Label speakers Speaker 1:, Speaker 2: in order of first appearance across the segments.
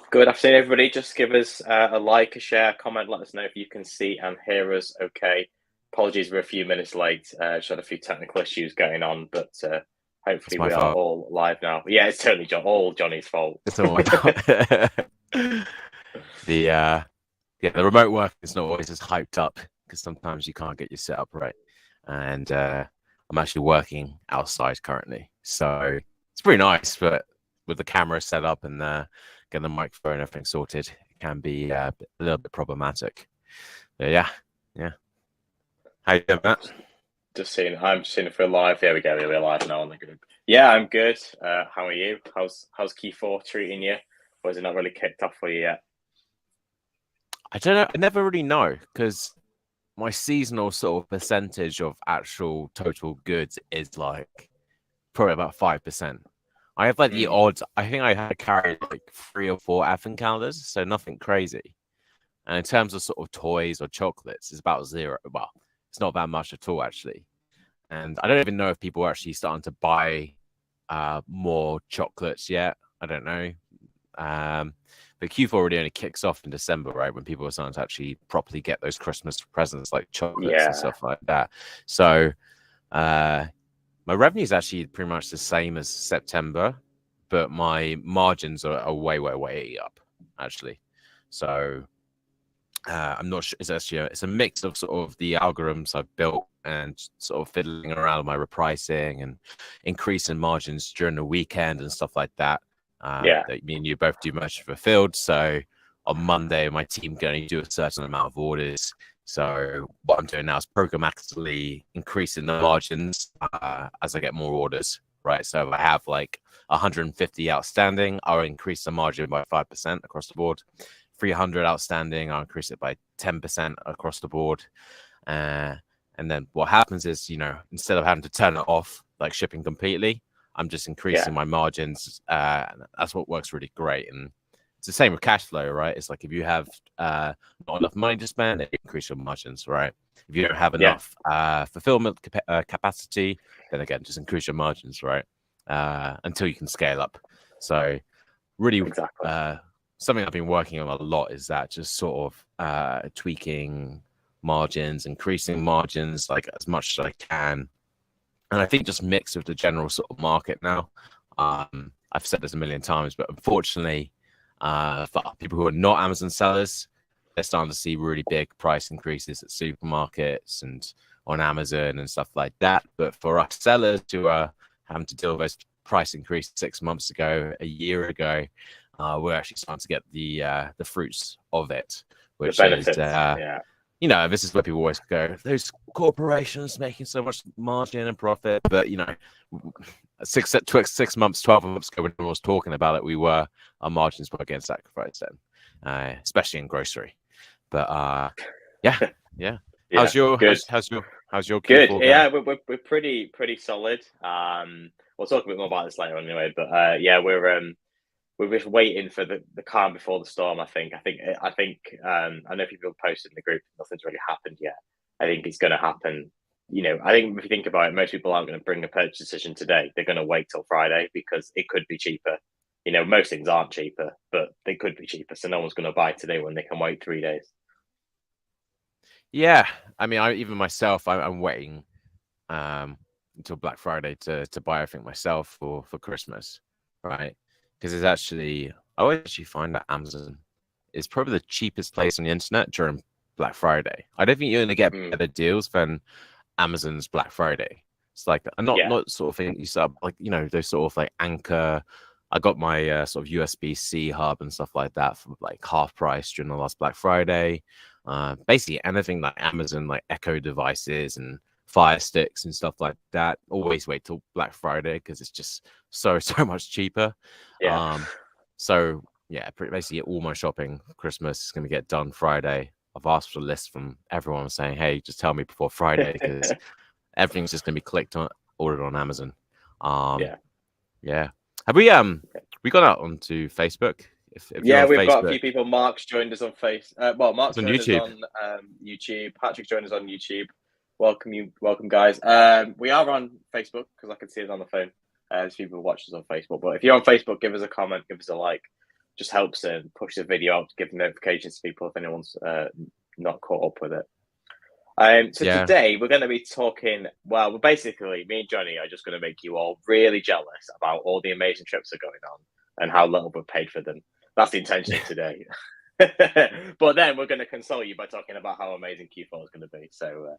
Speaker 1: Good afternoon, everybody. Just give us a like, a share, comment. Let us know if you can see and hear us okay. Apologies, we're a few minutes late. Just had a few technical issues going on, but
Speaker 2: It's
Speaker 1: hopefully
Speaker 2: my
Speaker 1: we are
Speaker 2: fault.
Speaker 1: all live now. Yeah, it's totally all Johnny's fault.
Speaker 2: It's all my fault. the yeah, the remote work is not always as hyped up because sometimes you can't get your setup right. And I'm actually working outside currently, so it's pretty nice. But with the camera set up and getting the microphone and everything sorted, it can be a little bit problematic. But yeah. How you doing, Matt?
Speaker 1: I'm just seeing if we're live. There we go. We're live now on the group. Yeah, I'm good. How are you? How's Q4 treating you? Or is it not really kicked off for you yet?
Speaker 2: I don't know. I never really know because my seasonal sort of percentage of actual total goods is like probably about 5%. I have like the odds. I think I had carried like 3 or 4 advent calendars, so nothing crazy. And in terms of sort of toys or chocolates, it's about zero. Well, it's not that much at all actually. And I don't even know if people are actually starting to buy more chocolates yet. I don't know. But Q4 really only kicks off in December, right? When people are starting to actually properly get those Christmas presents like chocolates and
Speaker 1: Yeah.
Speaker 2: stuff like that. So my revenue is actually pretty much the same as September, but my margins are way up, actually. So I'm not sure. It's actually it's a mix of sort of the algorithms I've built and sort of fiddling around with my repricing and increasing margins during the weekend and stuff like that. That me and you both do much fulfilled. So on Monday, my team going to do a certain amount of orders. So what I'm doing now is programmatically increasing the margins as I get more orders, right? So if I have like 150 outstanding, I'll increase the margin by 5% across the board. 300 outstanding, I'll increase it by 10% across the board. And then what happens is, instead of having to turn it off, like shipping completely, I'm just increasing my margins. That's what works really great. And it's the same with cash flow, right? It's like if you have not enough money to spend, it increase your margins, right? If you don't have enough fulfillment capacity, then again, just increase your margins, right? Until you can scale up. So really,
Speaker 1: Exactly.
Speaker 2: Something I've been working on a lot is that just sort of tweaking margins, increasing margins like as much as I can. And I think just mixed with the general sort of market now. I've said this a million times, but unfortunately, for people who are not Amazon sellers, they're starting to see really big price increases at supermarkets and on Amazon and stuff like that. But for us sellers who are having to deal with those price increase 6 months ago, a year ago, we're actually starting to get the fruits of it, which is this is where people always go, those corporations making so much margin and profit. But 6 months, 12 months ago, when everyone was talking about it, our margins were getting sacrificed then, especially in grocery. But yeah. How's your Q4
Speaker 1: good?
Speaker 2: going?
Speaker 1: Yeah, we're pretty solid. We'll talk a bit more about this later anyway. But we're just waiting for the calm before the storm. I know people posted in the group. Nothing's really happened yet. I think it's going to happen. I think if you think about it, most people aren't going to bring a purchase decision today. They're going to wait till Friday because it could be cheaper. Most things aren't cheaper, but they could be cheaper. So no one's going to buy today when they can wait 3 days.
Speaker 2: Yeah, I mean, even myself, I'm waiting until Black Friday to buy everything myself for Christmas, right? Because I always actually find that Amazon is probably the cheapest place on the internet during Black Friday. I don't think you're going to get better deals than Amazon's Black Friday. It's like not sort of thing you sub like those sort of like Anchor. I got my sort of USB-C hub and stuff like that for like half price during the last Black Friday. Basically anything like Amazon, like Echo devices and Fire Sticks and stuff like that. Always wait till Black Friday because it's just so much cheaper. So yeah, basically all my shopping for Christmas is going to get done Friday. I've asked for a list from everyone saying, hey, just tell me before Friday because everything's just going to be ordered on Amazon. Yeah. Have we gone out onto Facebook? If you're on
Speaker 1: we've
Speaker 2: Facebook,
Speaker 1: got a few people. Mark's joined us on Mark's
Speaker 2: on
Speaker 1: joined
Speaker 2: YouTube.
Speaker 1: us on YouTube. Patrick's joined us on YouTube. Welcome guys. We are on Facebook because I can see it on the phone. There's people who watch us on Facebook. But if you're on Facebook, give us a comment, give us a like. just helps push the video out, give notifications to people if anyone's not caught up with it. So today we're going to be talking. Well, basically, me and Jonny are just going to make you all really jealous about all the amazing trips that are going on and how little we're paid for them. That's the intention of today. But then we're going to console you by talking about how amazing Q4 is going to be. So,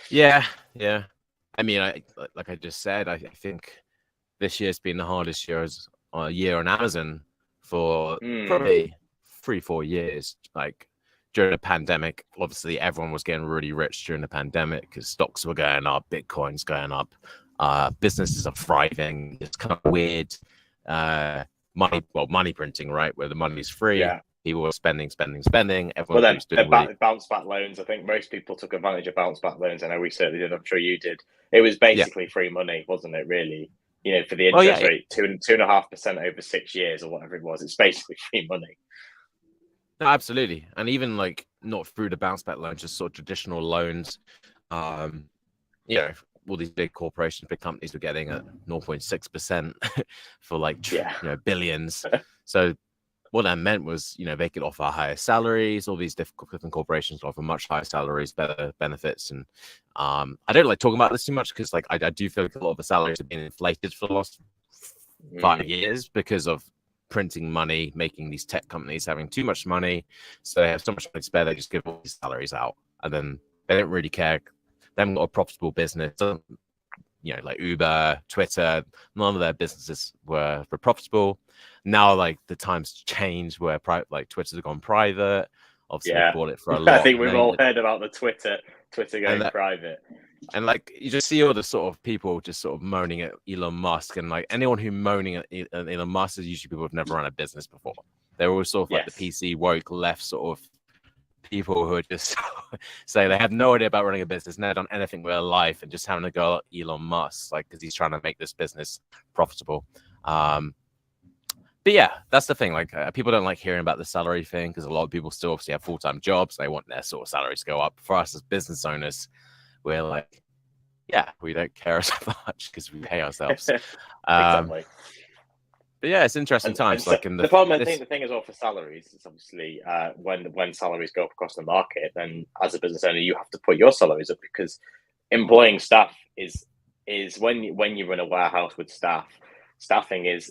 Speaker 2: yeah. I mean, like I just said, I think this year's been the hardest year on Amazon for probably 3-4 years. Like during the pandemic, obviously everyone was getting really rich during the pandemic because stocks were going up, Bitcoin's going up, businesses are thriving. It's kind of weird money printing, right? Where the money's free.
Speaker 1: Yeah.
Speaker 2: People were spending. Everyone
Speaker 1: was doing bounce back loans. I think most people took advantage of bounce back loans. I know we certainly did. I'm sure you did. It was basically free money, wasn't it? Really, for the interest rate, 2.5% over 6 years or whatever it was. It's basically free money.
Speaker 2: No, absolutely, and even like not through the bounce back loans, just sort of traditional loans. All these big corporations, big companies were getting at 0.6% for like billions. So what that meant was, they could offer higher salaries. All these different corporations offer much higher salaries, better benefits, and I don't like talking about this too much because, like, I do feel like a lot of the salaries have been inflated for the last 5 years because of printing money, making these tech companies having too much money, so they have so much money to spare. They just give all these salaries out, and then they don't really care. They haven't got a profitable business. Like Uber, Twitter, none of their businesses were profitable. Now, like, the times change where Twitter's gone private. Obviously, they bought it for a lot.
Speaker 1: I think we've all heard about the Twitter going private.
Speaker 2: And like, you just see all the sort of people just sort of moaning at Elon Musk, and like anyone who moaning at Elon Musk is usually people who've never run a business before. They're all sort of like the PC woke left sort of people who are just say they have no idea about running a business, never done anything with their life, and just having to go at Elon Musk, like, because he's trying to make this business profitable. But yeah, that's the thing. Like, people don't like hearing about the salary thing because a lot of people still obviously have full-time jobs. They want their sort of salaries to go up. For us as business owners, we're like, we don't care as much because we pay ourselves.
Speaker 1: Exactly.
Speaker 2: But yeah, it's interesting times.
Speaker 1: Like, in the problem, I think the thing as well for salaries is obviously when salaries go up across the market, then as a business owner, you have to put your salaries up because employing staff is when you run a warehouse with staffing is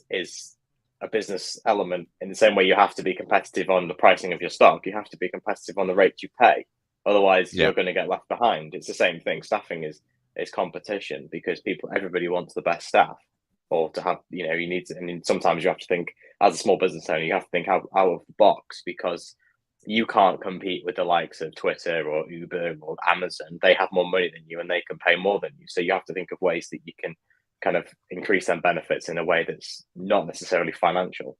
Speaker 1: a business element. In the same way you have to be competitive on the pricing of your stock, you have to be competitive on the rate you pay. Otherwise, you're going to get left behind. It's the same thing. Staffing is competition because everybody wants the best staff, or to have, you need to. And sometimes you have to think, as a small business owner, you have to think out of the box because you can't compete with the likes of Twitter or Uber or Amazon. They have more money than you and they can pay more than you. So you have to think of ways that you can kind of increase them benefits in a way that's not necessarily financial.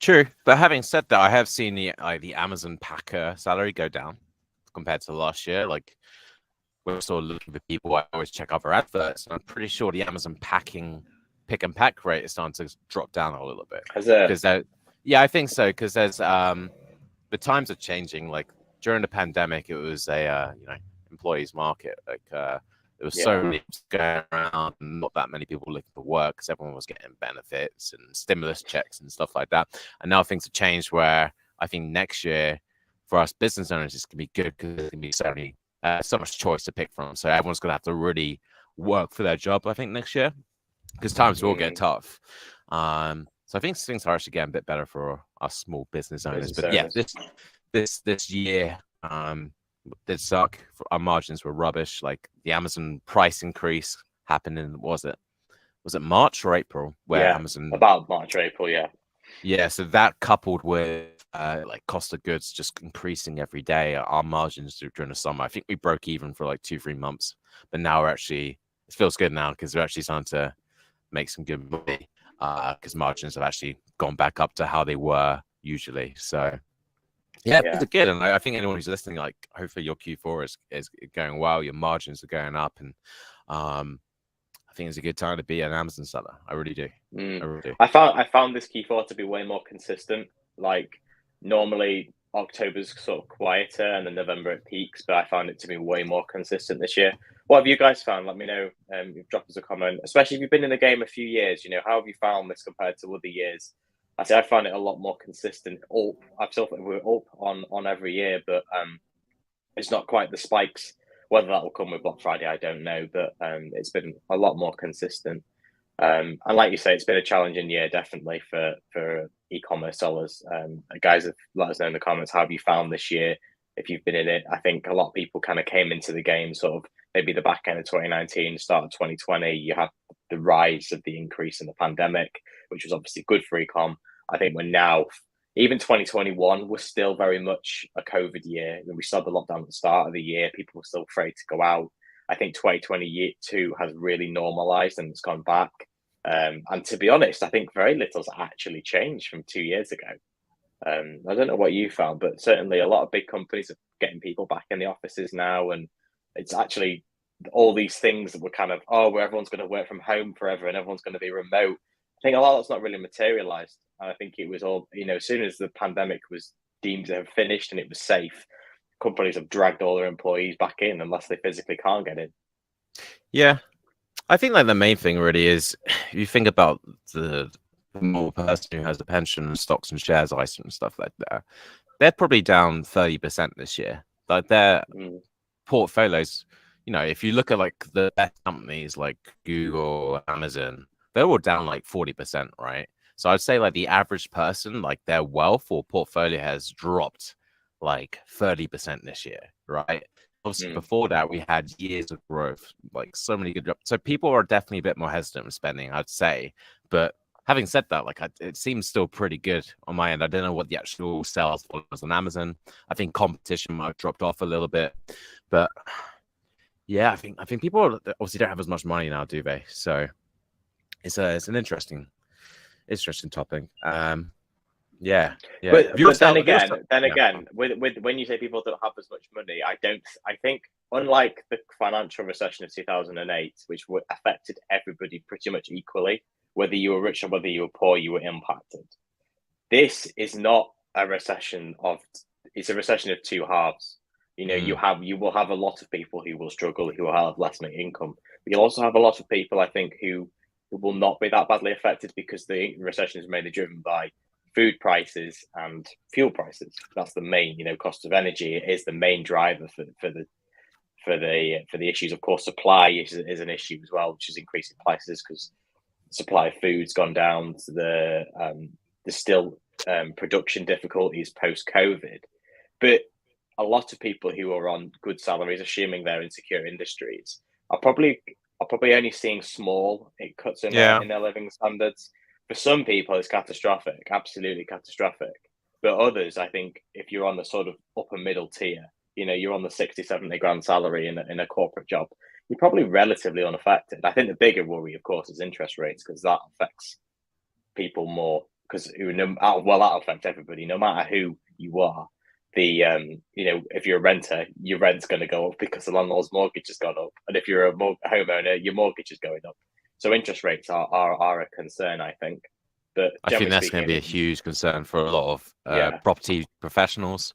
Speaker 2: True, but having said that, I have seen the Amazon packer salary go down compared to last year. Like, we're sort of looking for people. I always check other adverts, and I'm pretty sure the Amazon pick and pack rate is starting to drop down a little bit. I think so, because there's the times are changing. Like, during the pandemic, it was a employees market. Like, there was so many going around, and not that many people looking for work because everyone was getting benefits and stimulus checks and stuff like that. And now things have changed where I think next year for us business owners, it's going to be good because there's going to be so much choice to pick from. So everyone's going to have to really work for their job, I think, next year, because times will get tough. So I think things are actually getting a bit better for us small business owners. This year did suck. Our margins were rubbish. Like, the Amazon price increase happened in, was it March or April? Amazon,
Speaker 1: about March or April,
Speaker 2: so that coupled with like cost of goods just increasing every day, our margins during the summer, I think we broke even for like 2-3 months, but now it feels good now because we're actually starting to make some good money because margins have actually gone back up to how they were usually. So it's good, and I think anyone who's listening, like, hopefully your Q4 is going well, your margins are going up, and I think it's a good time to be an Amazon seller. I really do. I really do.
Speaker 1: I found this Q4 to be way more consistent. Like, normally October's sort of quieter and then November it peaks, but I found it to be way more consistent this year. What have you guys found? Let me know. Drop us a comment, especially if you've been in the game a few years. How have you found this compared to other years? I found it a lot more consistent. I've still we're up on every year, but it's not quite the spikes. Whether that will come with Black Friday, I don't know, but it's been a lot more consistent. And like you say, it's been a challenging year, definitely for e-commerce sellers. Guys have let us know in the comments how have you found this year if you've been in it. I think a lot of people kind of came into the game sort of maybe the back end of 2019, start of 2020. You had the rise of the increase in the pandemic, which was obviously good for e-com. I think we're now, even 2021 was still very much a COVID year. We saw the lockdown at the start of the year. People were still afraid to go out. I think 2022 has really normalized and it's gone back. And to be honest, I think very little's actually changed from 2 years ago. I don't know what you found, but certainly a lot of big companies are getting people back in the offices now. And it's actually all these things that were kind of, where everyone's going to work from home forever and everyone's going to be remote. I think a lot of that's not really materialized. And I think it was all, as soon as the pandemic was deemed to have finished and it was safe, companies have dragged all their employees back in unless they physically can't get in.
Speaker 2: Yeah. I think like the main thing really is you think about the normal person who has a pension, stocks and shares, ISA and stuff like that. They're probably down 30% this year. Like their portfolios, if you look at like the best companies like Google, Amazon, they're all down like 40%, right? So I'd say like the average person, like their wealth or portfolio has dropped like 30% this year, right? Obviously, before that, we had years of growth, like so many good jobs. So people are definitely a bit more hesitant with spending, I'd say. But having said that, like it seems still pretty good on my end. I don't know what the actual sales was on Amazon. I think competition might have dropped off a little bit, but yeah, I think people obviously don't have as much money now, do they? So it's an interesting topic. Yeah.
Speaker 1: But then again, with when you say people don't have as much money, I think unlike the financial recession of 2008, which affected everybody pretty much equally, whether you were rich or whether you were poor, you were impacted. This is not a recession it's a recession of two halves. You will have a lot of people who will struggle, who will have less income. But you'll also have a lot of people, I think, who will not be that badly affected because the recession is mainly driven by food prices and fuel prices. That's the main, cost of energy is the main driver for the issues. Of course, supply is an issue as well, which is increasing prices because supply of food's gone down. There's still production difficulties post COVID, but a lot of people who are on good salaries, assuming they're in secure industries, are probably only seeing small cuts in their living standards. For some people, it's catastrophic, absolutely catastrophic. But others, I think, if you're on the sort of upper middle tier, you're on the 60, 70 grand salary in a corporate job, you're probably relatively unaffected. I think the bigger worry, of course, is interest rates because that affects people more. Because that affects everybody, no matter who you are. If you're a renter, your rent's going to go up because the landlord's mortgage has gone up, and if you're a homeowner, your mortgage is going up. So interest rates are a concern, I think. But
Speaker 2: I think that's going to be a huge concern for a lot of property professionals.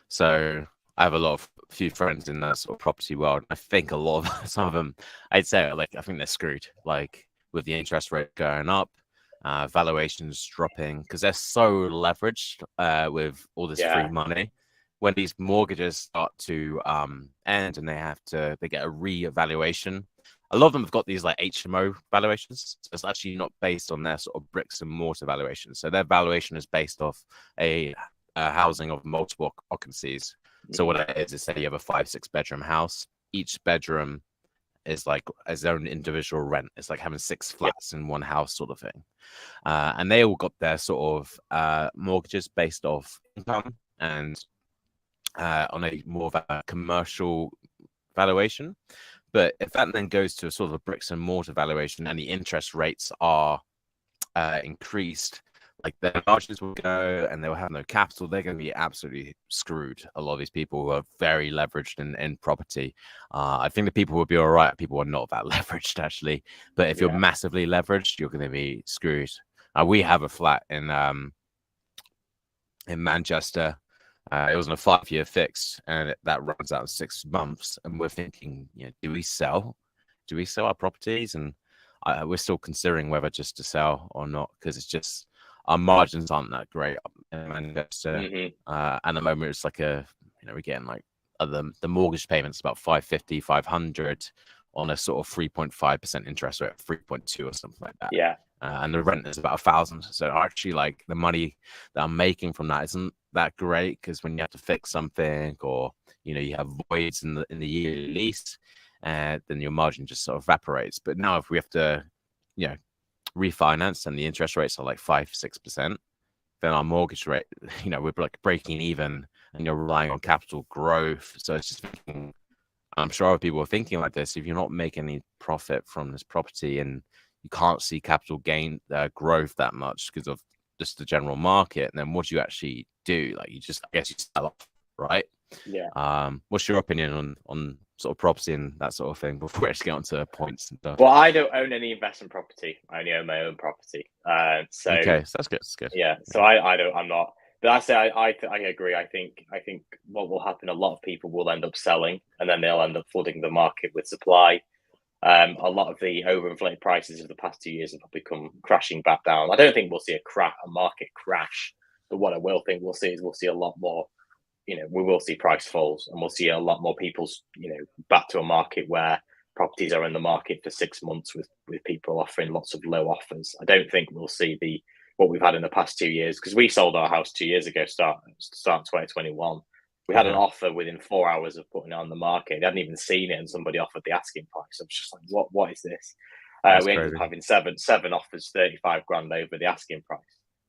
Speaker 2: So I have a few friends in that sort of property world. I think a lot of some of them, I'd say, I think they're screwed. Like with the interest rate going up, valuations dropping because they're so leveraged with all this free money. When these mortgages start to end and they get a re-evaluation. A lot of them have got these like HMO valuations. So it's actually not based on their sort of bricks and mortar valuations. So their valuation is based off a housing of multiple occupancies. So what it is say you have a 5-6 bedroom house. Each bedroom is like its own individual rent. It's like having 6 flats in one house sort of thing. And they all got their sort of mortgages based off income and on a more of a commercial valuation. But if that then goes to a sort of a bricks and mortar valuation and the interest rates are increased, like their margins will go and they'll have no capital, they're going to be absolutely screwed. A lot of these people who are very leveraged in property. I think the people will be all right. People are not that leveraged, actually. But if you're massively leveraged, you're going to be screwed. We have a flat in Manchester. It was on a 5-year fix, and that runs out in 6 months. And we're thinking, do we sell? Do we sell our properties? And we're still considering whether just to sell or not, because it's just our margins aren't that great in investor.
Speaker 1: Mm-hmm.
Speaker 2: At the moment, it's like we're getting like the mortgage payments about 550, 500 on a sort of 3.5% interest rate, 3.2 or something like that.
Speaker 1: Yeah.
Speaker 2: And the rent is about 1,000. So actually, like the money that I'm making from that isn't that great, because when you have to fix something, or you have voids in the yearly lease, then your margin just sort of evaporates. But now if we have to, refinance and the interest rates are like 5-6%, then our mortgage rate, we're like breaking even, and you're relying on capital growth. So it's just I'm sure other people are thinking like this. If you're not making any profit from this property and you can't see capital gain growth that much because of just the general market, then what do you actually do? Like, I guess you sell off, right?
Speaker 1: Yeah.
Speaker 2: What's your opinion on sort of property and that sort of thing before we actually get onto points and stuff?
Speaker 1: Well, I don't own any investment property. I only own my own property. So
Speaker 2: okay, so that's good. That's good.
Speaker 1: Yeah. So I don't. I'm not. But I say I agree. I think what will happen. A lot of people will end up selling, and then they'll end up flooding the market with supply. A lot of the overinflated prices of the past 2 years have probably come crashing back down. I don't think we'll see a market crash, but what I will think we'll see is we'll see a lot more. We will see price falls, and we'll see a lot more people's, back to a market where properties are in the market for 6 months with people offering lots of low offers. I don't think we'll see what we've had in the past 2 years, because we sold our house 2 years ago, start 2021. We had an offer within 4 hours of putting it on the market. They hadn't even seen it, and somebody offered the asking price. I was just like, what is this? We ended up having seven offers, 35 grand over the asking price.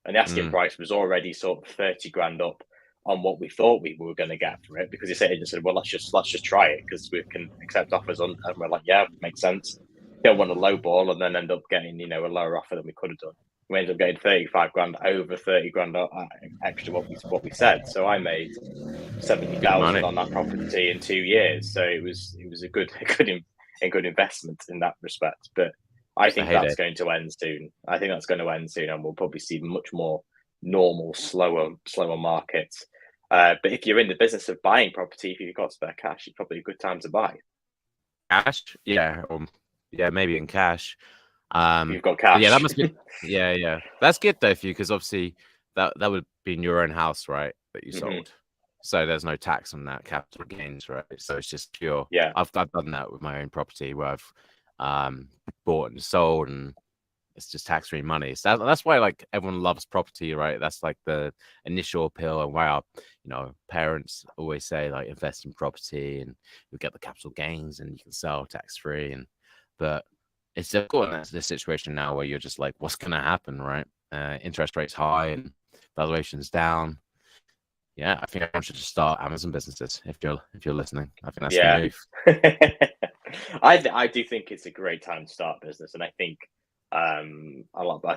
Speaker 1: And the asking price was already sort of 30 grand up on what we thought we were going to get for it, because the estate agent said, well, let's just try it, because we can accept offers on. And we're like, yeah, makes sense. Don't want to lowball and then end up getting, a lower offer than we could have done. We ended up getting 35 grand, over 30 grand extra what we said. So I made 70,000 on that property in 2 years. So it was a good investment in that respect. But I think that's going to end soon. And we'll probably see much more normal, slower markets. But if you're in the business of buying property, if you've got spare cash, it's probably a good time to buy.
Speaker 2: Cash, yeah, maybe in cash.
Speaker 1: You've got cash.
Speaker 2: Yeah, that must be. Yeah. That's good though for you, because obviously that would be in your own house, right? That you sold. So there's no tax on that capital gains, right? So it's just pure.
Speaker 1: Yeah.
Speaker 2: I've done that with my own property, where I've bought and sold, and it's just tax-free money. So that's why like everyone loves property, right? That's like the initial appeal, and why our parents always say like invest in property and you'll get the capital gains and you can sell tax-free. But it's difficult in this situation now where you're just like, what's going to happen, right? Interest rates high and valuations down. Yeah, I think everyone should just start Amazon businesses if you're listening. I think that's the move.
Speaker 1: I do think it's a great time to start business, and I think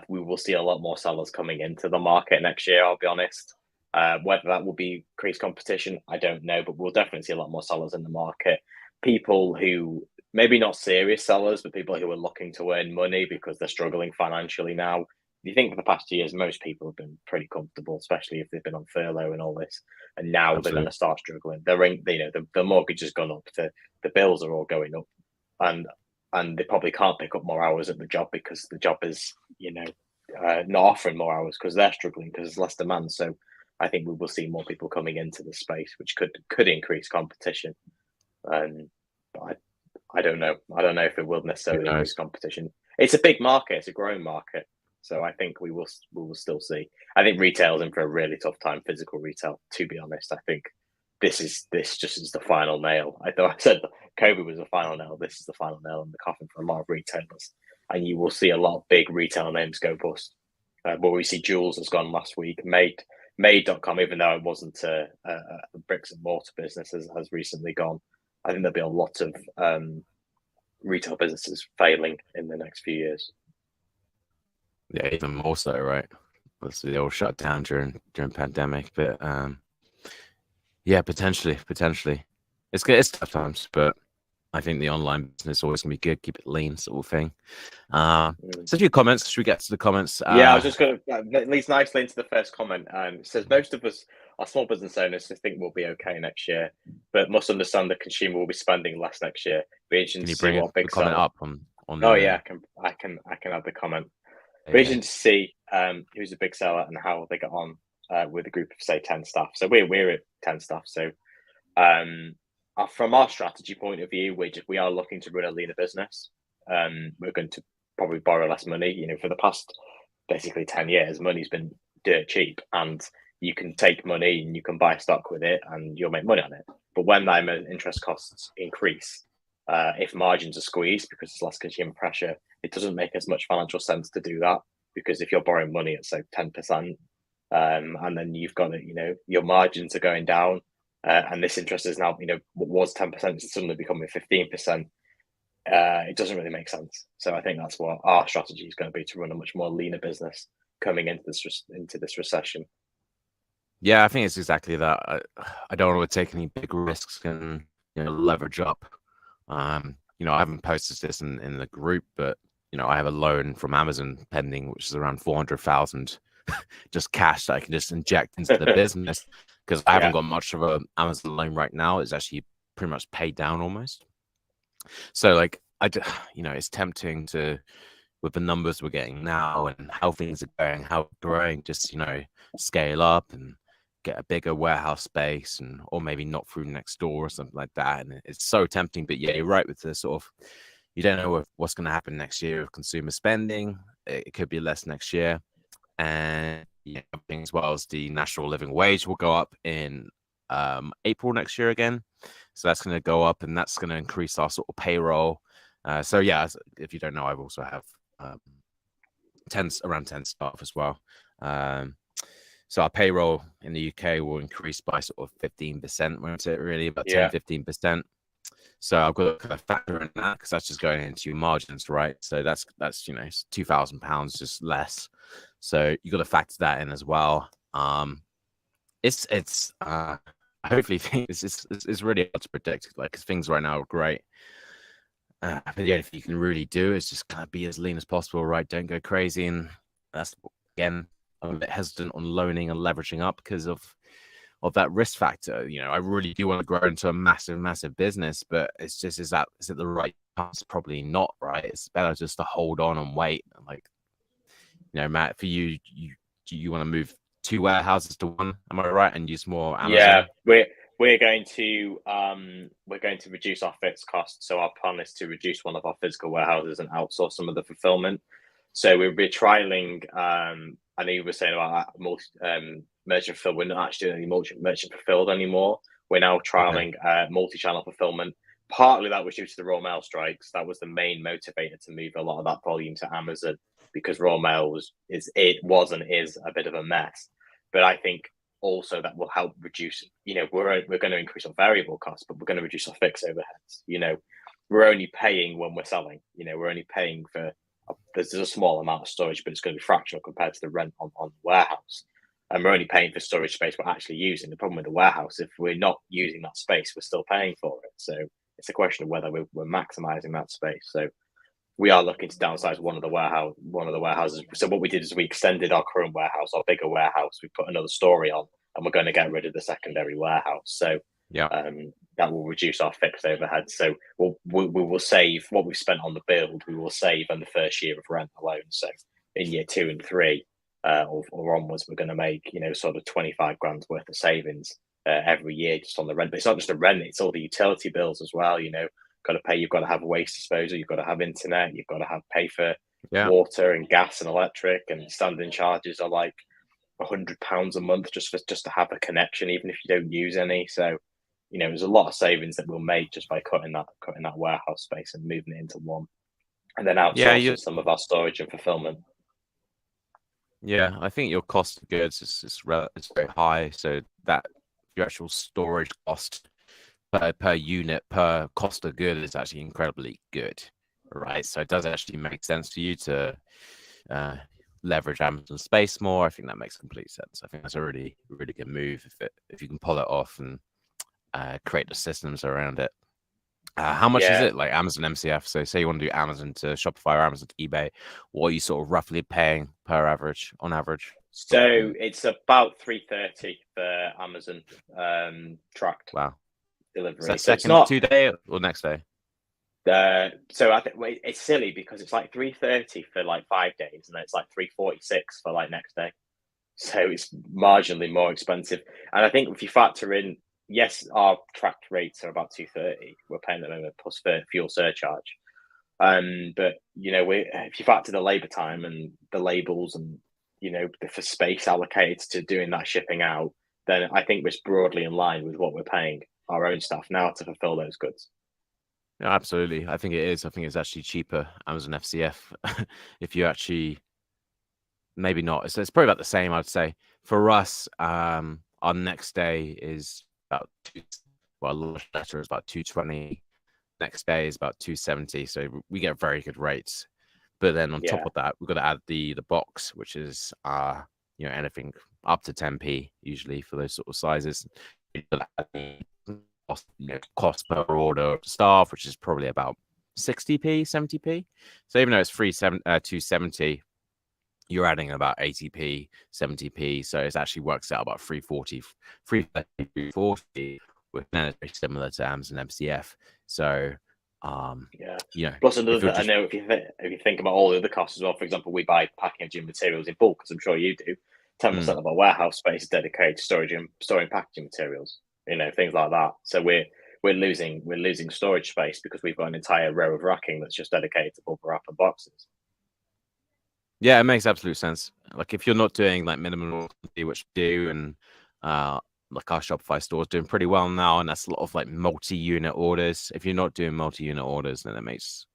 Speaker 1: we will see a lot more sellers coming into the market next year. I'll be honest. Whether that will be increased competition, I don't know, but we'll definitely see a lot more sellers in the market. People who maybe not serious sellers, but people who are looking to earn money because they're struggling financially now. You think for the past 2 years, most people have been pretty comfortable, especially if they've been on furlough and all this. And now they're going to start struggling. The mortgage has gone up, the bills are all going up, and they probably can't pick up more hours at the job because the job is, not offering more hours because they're struggling because there's less demand. So I think we will see more people coming into the space, which could increase competition. But I don't know. I don't know if it will necessarily increase competition. It's a big market. It's a growing market. So I think we will still see. I think retail's in for a really tough time, physical retail, to be honest. I think this just is the final nail. I thought I said COVID was the final nail. This is the final nail in the coffin for a lot of retailers. And you will see a lot of big retail names go bust. But we see Jules has gone last week. Made.com, even though it wasn't a bricks and mortar business, has recently gone. I think there'll be a lot of retail businesses failing in the next few years.
Speaker 2: Yeah, even more so, right? They all shut down during pandemic, but yeah, potentially. It's good. It's tough times, but I think the online business is always gonna be good. Keep it lean, sort of thing. So a few comments. Should we get to the comments?
Speaker 1: Yeah, I was just going to that leads nicely into the first comment. It says most of us are small business owners who think we'll be okay next year, but must understand the consumer will be spending less next year. Be interesting to see what big
Speaker 2: comment up on.
Speaker 1: Oh yeah, I can add the comment. Vision to see who's a big seller and how they get on with a group of say 10 staff. So we're at 10 staff. So from our strategy point of view, we are looking to run a leaner business. We're going to probably borrow less money. You know, for the past basically 10 years, money's been dirt cheap, and you can take money and you can buy stock with it and you'll make money on it. But when that interest costs increase, if margins are squeezed because there's less consumer pressure, it doesn't make as much financial sense to do that, because if you're borrowing money at say 10%, and then you've got it, you know, your margins are going down, and this interest is now, you know, what was 10% is suddenly becoming 15%. It doesn't really make sense. So I think that's what our strategy is going to be, to run a much more leaner business coming into this recession.
Speaker 2: Yeah, I think it's exactly that. I don't want to take any big risks and, you know, leverage up. You know, I haven't posted this in the group, but, you know, I have a loan from Amazon pending, which is around 400,000 just cash that I can just inject into the business, because I haven't got much of a Amazon loan right now. It's actually pretty much paid down almost. So like, you know, it's tempting to, with the numbers we're getting now and how things are going, how we're growing, just, you know, scale up and get a bigger warehouse space, and or maybe knock through next door or something like that. And it's so tempting. But yeah, you're right with the sort of, you don't know what's going to happen next year with consumer spending. It could be less next year. And yeah, as well as the national living wage will go up in April next year again. So that's going to go up, and that's going to increase our sort of payroll. So yeah, if you don't know, I also have around 10 staff as well. So our payroll in the UK will increase by sort of 15%, won't it? Really, about 10-15%. So I've got to kind of factor in that, because that's just going into your margins, right? So that's you know, £2,000 just less. So you got to factor that in as well. It's hopefully it's really hard to predict, like, because things right now are great. But the only thing you can really do is just kind of be as lean as possible, right? Don't go crazy. And that's, again, I'm a bit hesitant on loaning and leveraging up because of that risk factor. You know, I really do want to grow into a massive business, but it's just, is it the right time? It's probably not, right? It's better just to hold on and wait. Like, you know, Matt, for you want to move 2 warehouses to 1, am I right? And use more Amazon?
Speaker 1: Yeah, we're going to reduce our fixed costs. So our plan is to reduce one of our physical warehouses and outsource some of the fulfillment. So we're trialing. I know you were saying about merchant fulfilled. We're not actually doing any merchant fulfilled anymore. We're now trialing multi-channel fulfillment. Partly that was due to the Royal Mail strikes. That was the main motivator to move a lot of that volume to Amazon, because Royal Mail was and is a bit of a mess. But I think also that will help reduce, you know, we're going to increase our variable costs, but we're going to reduce our fixed overheads. You know, we're only paying when we're selling. You know, we're only paying for, there's a small amount of storage, but it's going to be fractional compared to the rent on the warehouse. And we're only paying for storage space we're actually using. The problem with the warehouse, if we're not using that space, we're still paying for it. So it's a question of whether we're maximizing that space. So we are looking to downsize one of the warehouses. So what we did is we extended our current warehouse, our bigger warehouse. We put another story on, and we're going to get rid of the secondary warehouse. So that will reduce our fixed overhead. So we will save what we've spent on the build. We will save in the first year of rent alone. So in year 2 and 3 or onwards, we're going to make, you know, sort of 25 grand worth of savings every year just on the rent. But it's not just the rent; it's all the utility bills as well. You know. Got to pay. You've got to have waste disposal. You've got to have internet. You've got to pay for water and gas and electric, and standing charges are like £100 a month just to have a connection, even if you don't use any. So, you know, there's a lot of savings that we'll make just by cutting that warehouse space and moving it into one, and then outsourcing some of our storage and fulfillment.
Speaker 2: Yeah, I think your cost of goods is very high, so that your actual storage cost per unit, per cost of good is actually incredibly good, right? So it does actually make sense for you to leverage Amazon space more. I think that makes complete sense. I think that's a really good move if you can pull it off and create the systems around it. How much is it, like Amazon MCF? So say you want to do Amazon to Shopify or Amazon to eBay, what are you sort of roughly paying on average?
Speaker 1: So it's about $330 for Amazon tracked.
Speaker 2: Wow.
Speaker 1: Delivery.
Speaker 2: Is that second 2 day or next day?
Speaker 1: So I think it's silly because it's like 330 for like 5 days, and then it's like 346 for like next day. So it's marginally more expensive. And I think if you factor in, yes, our tracked rates are about 230. We're paying at the moment plus for fuel surcharge. But if you factor the labour time and the labels and for space allocated to doing that shipping out, then I think we're broadly in line with what we're paying our own staff now to fulfil those goods.
Speaker 2: No, absolutely. I think it is. I think it's actually cheaper, Amazon FCF, if you actually, maybe not. It's probably about the same, I'd say. For us, our next day is about large letter is about 220. Next day is about 270. So we get very good rates. But then on top of that, we've got to add the box, which is anything up to 10p usually for those sort of sizes. Cost per order to staff, which is probably about 60p, 70p. So even though it's 270, you're adding about 80p, 70p. So it actually works out about 340, 340, which is very similar to Amazon MCF. So
Speaker 1: Plus another, I know if you think about all the other costs as well. For example, we buy packaging materials in bulk, as I'm sure you do. 10% of our warehouse space is dedicated to storing packaging materials. Things like that. So we're losing storage space because we've got an entire row of racking that's just dedicated to bubble wrap and boxes.
Speaker 2: Yeah, it makes absolute sense. Like if you're not doing like minimum quantity, which we do, and like our Shopify store is doing pretty well now, and that's a lot of like multi-unit orders. If you're not doing multi-unit orders, then it makes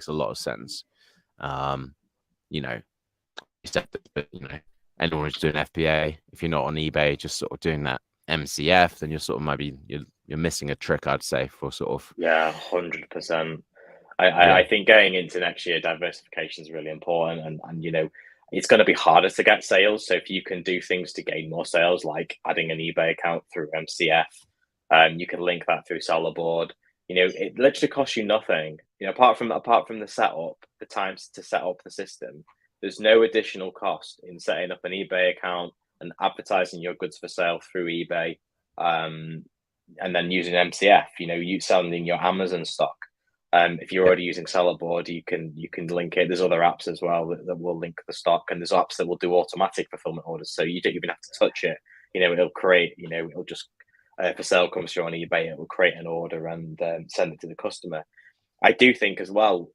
Speaker 2: a lot of sense. Anyone who's doing FBA, if you're not on eBay, just sort of doing that MCF, then you're sort of maybe you're missing a trick, I'd say, for sort of
Speaker 1: 100%. I think going into next year, diversification is really important, and it's going to be harder to get sales. So if you can do things to gain more sales, like adding an eBay account through MCF, you can link that through Sellerboard. It literally costs you nothing. Apart from the setup, the times to set up the system, there's no additional cost in setting up an eBay account and advertising your goods for sale through eBay, and then using MCF. You selling your Amazon stock. If you're already using Sellerboard, you can link it. There's other apps as well that will link the stock, and there's apps that will do automatic fulfillment orders, so you don't even have to touch it. It'll create. It'll just if a sale comes through on eBay, it will create an order and send it to the customer. I do think as well,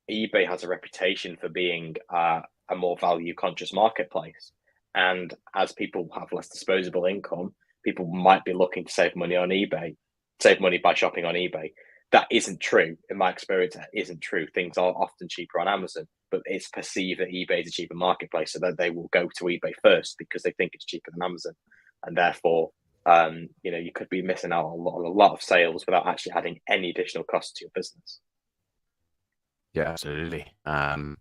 Speaker 1: eBay has a reputation for being a more value-conscious marketplace, and as people have less disposable income, people might be looking to save money on eBay, save money by shopping on eBay. That isn't true. In my experience, that isn't true. Things are often cheaper on Amazon, but it's perceived that eBay is a cheaper marketplace, so that they will go to eBay first because they think it's cheaper than Amazon, and therefore, you could be missing out on a lot of sales without actually adding any additional cost to your business.
Speaker 2: Yeah, absolutely. eBay,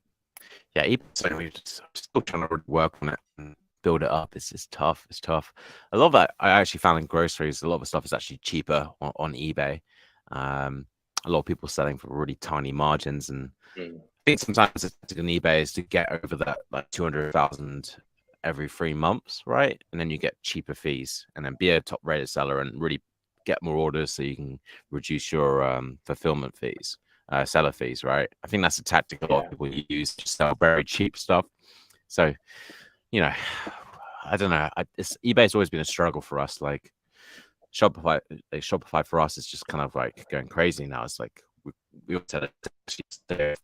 Speaker 2: we're still trying to work on it and build it up. It's tough. It's tough. A lot of that I actually found in groceries. A lot of the stuff is actually cheaper on eBay. A lot of people selling for really tiny margins, and I think sometimes on eBay is to get over that like 200,000 every 3 months, right? And then you get cheaper fees, and then be a top rated seller and really get more orders so you can reduce your fulfillment fees, seller fees, right? I think that's a tactic a lot of people use to sell very cheap stuff. So I don't know. eBay's always been a struggle for us. Like Shopify for us is just kind of like going crazy now. It's like we said it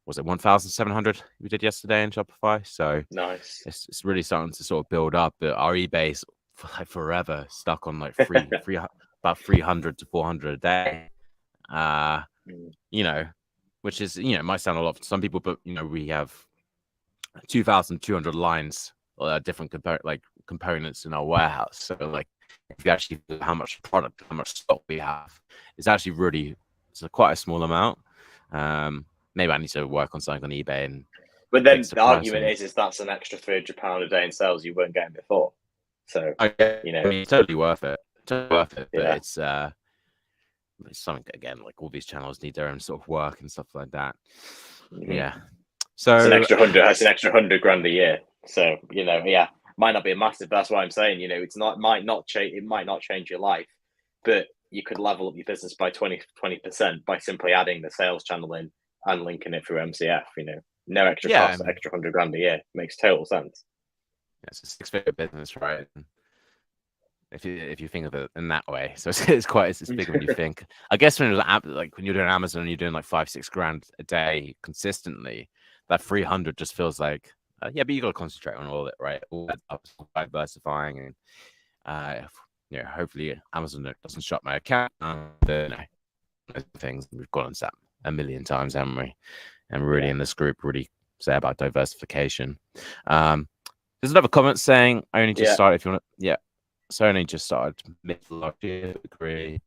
Speaker 2: was it 1,700 we did yesterday in Shopify. So
Speaker 1: nice.
Speaker 2: It's really starting to sort of build up. But our eBay's like forever stuck on like about 300 to 400 a day. Which is might sound a lot to some people, but we have 2,200 lines, different components in our warehouse. So like, if you actually know how much product, how much stock we have, it's actually quite a small amount. Maybe I need to work on something on eBay.
Speaker 1: But then the argument is that's an extra £300 a day in sales you weren't getting before. So
Speaker 2: it's totally worth it. But it's something, again, like all these channels need their own sort of work and stuff like that. Yeah. So
Speaker 1: it's an extra 100. That's an extra $100,000 a year. So might not be a massive. That's why I'm saying, it might not change your life, but you could level up your business by 20% by simply adding the sales channel in and linking it through MCF. No extra
Speaker 2: Yeah,
Speaker 1: cost, extra $100,000 a year makes total sense.
Speaker 2: it's a six-figure business, right? If you think of it in that way, so it's bigger when you think. I guess when when you're doing Amazon and you're doing like 5-6 grand a day consistently, that 300 just feels like yeah, but you got to concentrate on all of it, right? All that up, diversifying, and hopefully Amazon doesn't shut my account. Those things we've gone on that a million times, haven't we? And really in this group, really say about diversification. There's another comment saying, I only just started. If you want to, yeah. So I only just started mid last year. Agree.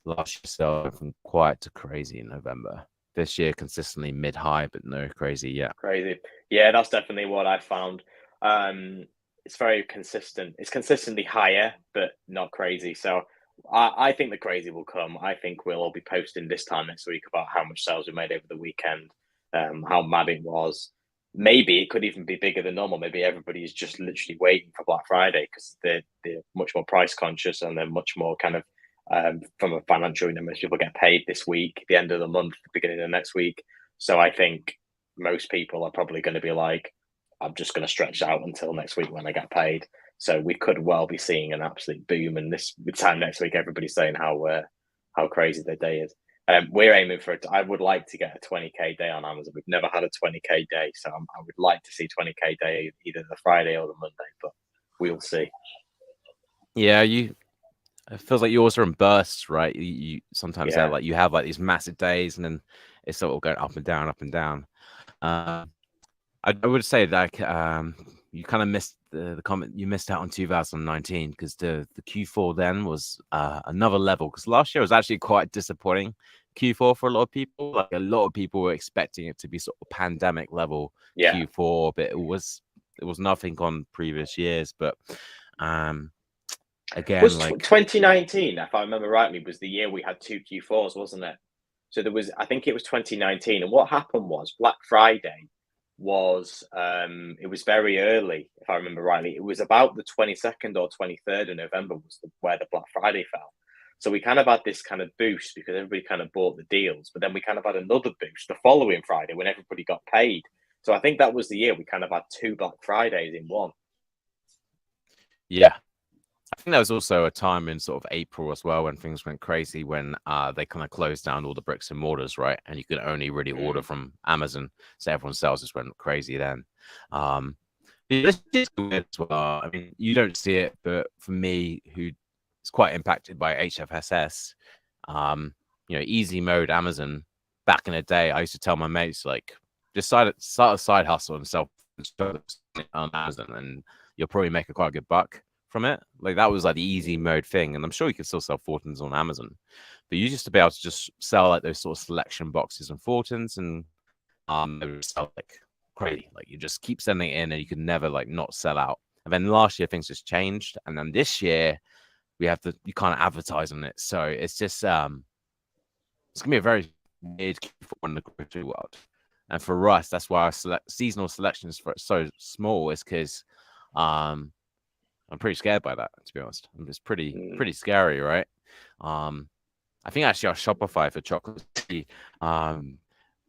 Speaker 2: Last year started from quiet to crazy in November. This year consistently mid high, but no crazy yet.
Speaker 1: Crazy. Yeah, that's definitely what I found. It's very consistent. It's consistently higher, but not crazy. So I think the crazy will come. I think we'll all be posting this time next week about how much sales we made over the weekend, how mad it was. Maybe it could even be bigger than normal. Maybe everybody's just literally waiting for Black Friday because they're much more price conscious and they're much more kind of from a financial. Most people get paid this week, the end of the month, the beginning of next week. So I think most people are probably going to be like, I'm just going to stretch out until next week when I get paid. So we could well be seeing an absolute boom. And this time next week, everybody's saying how crazy their day is. We're aiming for it. I would like to get a 20K day on Amazon. We've never had a 20K day, so I would like to see 20K day either the Friday or the Monday, but we'll see.
Speaker 2: Yeah, it feels like yours are in bursts, right? You sometimes have you have like these massive days, and then it's sort of going up and down, up and down. I would say like you kind of missed the comment. You missed out on 2019 because the Q4 then was another level. Because last year was actually quite disappointing Q4 for a lot of people. Like a lot of people were expecting it to be sort of pandemic level Q4, but it was nothing on previous years. But again,
Speaker 1: was
Speaker 2: like
Speaker 1: 2019, if I remember rightly, was the year we had 2 Q4s, wasn't it? So I think it was 2019, and what happened was Black Friday was it was very early, if I remember rightly. It was about the 22nd or 23rd of November was where the Black Friday fell. So we kind of had this kind of boost because everybody kind of bought the deals, but then we kind of had another boost the following Friday when everybody got paid. So I think that was the year we kind of had 2 Black Fridays in one.
Speaker 2: Yeah. I think there was also a time in sort of April as well when things went crazy when they kind of closed down all the bricks and mortars, right? And you could only really order from Amazon. So everyone's sales just went crazy then. This is weird as well. I mean, you don't see it, but for me, who is quite impacted by HFSS, easy mode Amazon, back in the day, I used to tell my mates, like, just start a side hustle and sell on Amazon and you'll probably make quite a good buck from it. Like that was like the easy mode thing, and I'm sure you could still sell Fortins on Amazon, but you used to be able to just sell like those sort of selection boxes and Fortins, and they would sell like crazy. Like you just keep sending it in, and you could never like not sell out. And then last year things just changed, and then this year you can't advertise on it, so it's just it's gonna be a very weird Q4 in the grocery world. And for us, that's why our seasonal selections for so small is because I'm pretty scared by that, to be honest. It's pretty scary, right? I think actually our Shopify for chocolate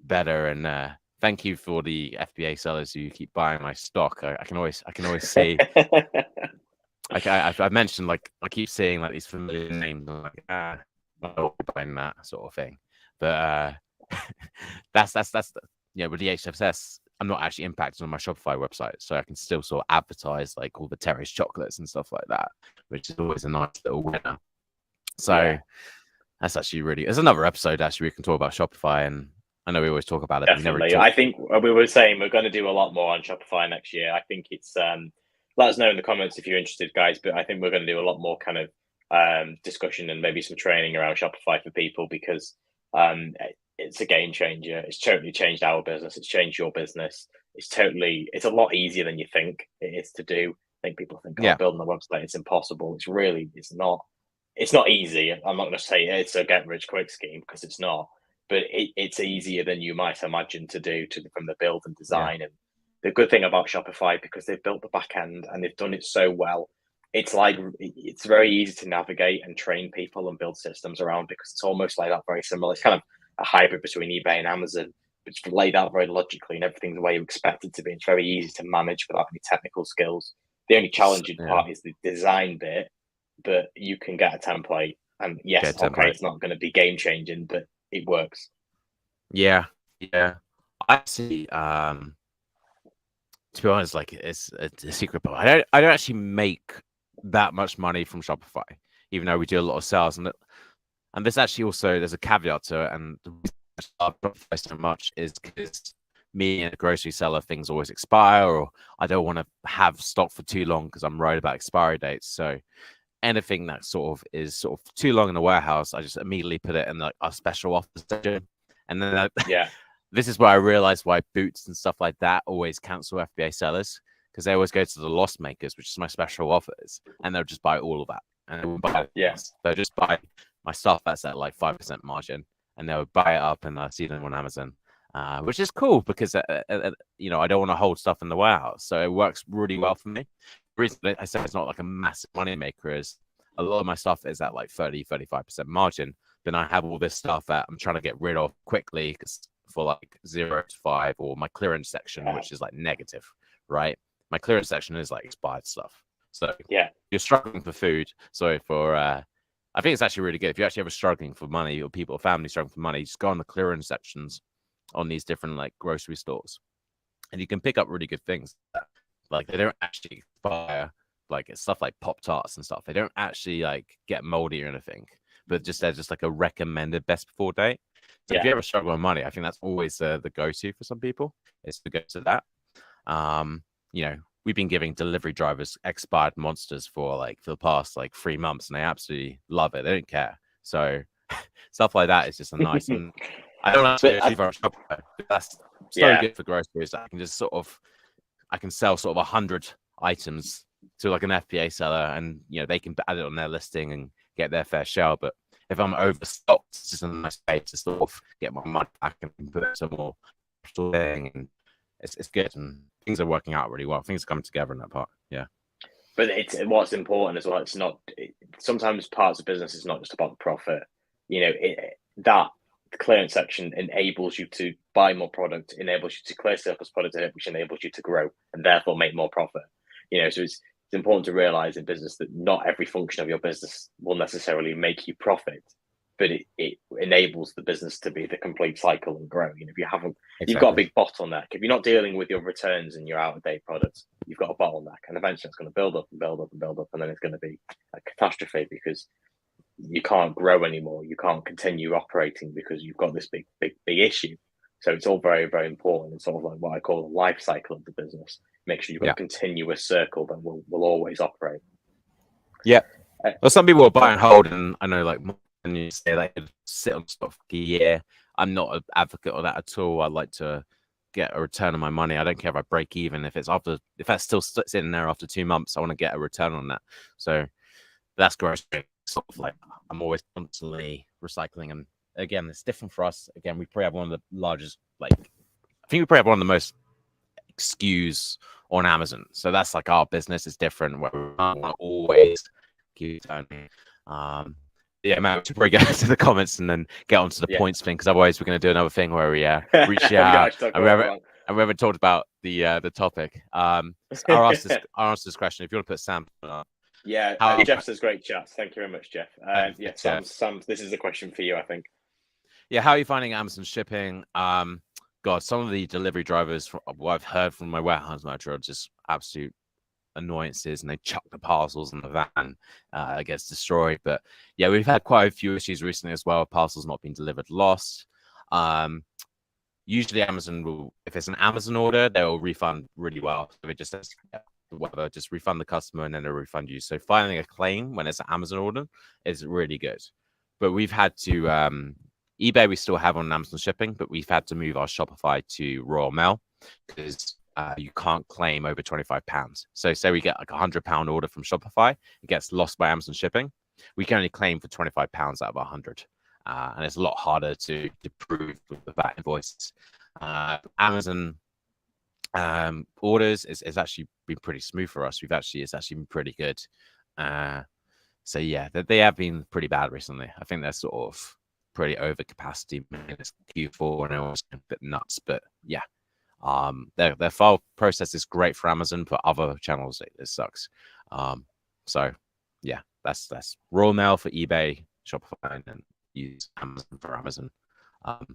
Speaker 2: better. And thank you for the FBA sellers who keep buying my stock. I can always see. I mentioned like I keep seeing like these familiar names. I'm like I'm not buying that sort of thing. But that's with the HFS. I'm not actually impacted on my Shopify website, so I can still sort of advertise like all the Terry's chocolates and stuff like that, which is always a nice little winner. So that's actually really. There's another episode actually we can talk about Shopify, and I know we always talk about it.
Speaker 1: Definitely, I think we were saying we're going to do a lot more on Shopify next year. I think it's let us know in the comments if you're interested, guys. But I think we're going to do a lot more kind of discussion and maybe some training around Shopify for people because it's a game changer. It's totally changed our business. It's changed your business. It's a lot easier than you think it is to do. I think people think, building a website, it's impossible. It's not. It's not easy. I'm not going to say it's a get rich quick scheme because it's not, but it's easier than you might imagine to do from the build and design. And the good thing about Shopify, because they've built the back end and they've done it so well, it's very easy to navigate and train people and build systems around, because it's almost laid out very similar. It's kind of a hybrid between eBay and Amazon. It's laid out very logically, and everything's the way you expect it to be. It's very easy to manage without any technical skills. The only challenging part is the design bit, but you can get a template. And yes, okay, it's not going to be game changing, but it works.
Speaker 2: Yeah. I see. To be honest, like it's a secret, but I don't actually make that much money from Shopify, even though we do a lot of sales. And this actually also, there's a caveat to it, and the reason I love Shopify so much is because me and a grocery seller, things always expire, or I don't want to have stock for too long because I'm worried about expiry dates. So anything that is too long in the warehouse, I just immediately put it in like a special offer section. And then this is where I realized why Boots and stuff like that always cancel FBA sellers, because they always go to the loss makers, which is my special offers, and they'll just buy all of that. And they will buy they'll just buy my stuff that's at like 5% margin, and they'll buy it up and see them on Amazon, which is cool because I don't want to hold stuff in the warehouse, so it works really well for me. The reason I said it's not like a massive money maker is a lot of my stuff is at like 30-35% margin. Then I have all this stuff that I'm trying to get rid of quickly for like 0 to 5, or my clearance section, which is like negative, right? My clearance section is like expired stuff. So you're struggling for food. I think it's actually really good. If you're actually ever struggling for money, or people or family struggling for money, just go on the clearance sections on these different like grocery stores, and you can pick up really good things. Like they don't actually expire, like it's stuff like Pop-Tarts and stuff. They don't actually like get moldy or anything, but they're just like a recommended best before date. So if you ever struggle with money, I think that's always the go-to for some people, is to go to that. We've been giving delivery drivers expired monsters for the past 3 months, and they absolutely love it. They don't care. So stuff like that is just a nice. And I don't actually that's so good for groceries. I can just I can sell 100 items to like an FBA seller, and they can add it on their listing and get their fair share. But if I'm overstocked, it's just a nice way to get my money back and put some more thing, and it's good, and things are working out really well. Things are coming together in that part. Yeah.
Speaker 1: But what's important as well. It's not. Sometimes parts of business is not just about the profit. That clearance section enables you to buy more product, enables you to clear surplus product, which enables you to grow and therefore make more profit. So it's important to realize in business that not every function of your business will necessarily make you profit, but it enables the business to be the complete cycle and grow. If you haven't, You've got a big bottleneck. If you're not dealing with your returns and your out-of-date products, you've got a bottleneck, and eventually it's going to build up and build up and build up, and then it's going to be a catastrophe because you can't grow anymore. You can't continue operating because you've got this big issue. So it's all very, very important. It's sort of like what I call the life cycle of the business. Make sure you've got a continuous circle that will always operate.
Speaker 2: Yeah. Well, some people will buy and hold, and I know when you say they could sit on stock for a year, I'm not an advocate of that at all. I like to get a return on my money. I don't care if I break even. If that still sits in there after 2 months, I want to get a return on that. So that's gross. I'm always constantly recycling, and again, it's different for us. Again, we probably have one of the largest, I think we probably have one of the most SKUs on Amazon. So that's our business is different, where we want to always keep turning. Matt, we should probably get to the comments and then get onto the points thing, because otherwise we're going to do another thing where we reach out and we haven't talked about the topic. I'll answer this question if you want to put Sam.
Speaker 1: Jeff says great chat. Thank you very much, Jeff. Sam, this is a question for you, I think.
Speaker 2: Yeah, how are you finding Amazon shipping? God, some of the delivery drivers, what I've heard from my warehouse manager, are just absolute annoyances, and they chuck the parcels in the van. It gets destroyed. But yeah, we've had quite a few issues recently as well. Parcels not being delivered, lost. Usually Amazon will, if it's an Amazon order, they'll refund really well. So it just says whatever, just refund the customer and then they'll refund you. So filing a claim when it's an Amazon order is really good. But we've had to eBay we still have on Amazon shipping, but we've had to move our Shopify to Royal Mail because you can't claim over £25. So say we get a £100 order from Shopify, it gets lost by Amazon shipping. We can only claim for £25 out of 100. And it's a lot harder to prove with the VAT invoices. Amazon orders is actually been pretty smooth for us. It's actually been pretty good. So yeah, they have been pretty bad recently. I think they're sort of pretty over capacity. It's Q4 and everyone's a bit nuts, but yeah. Their file process is great for Amazon, but other channels it sucks. So yeah, that's Royal Mail for eBay, Shopify, and use Amazon for Amazon. But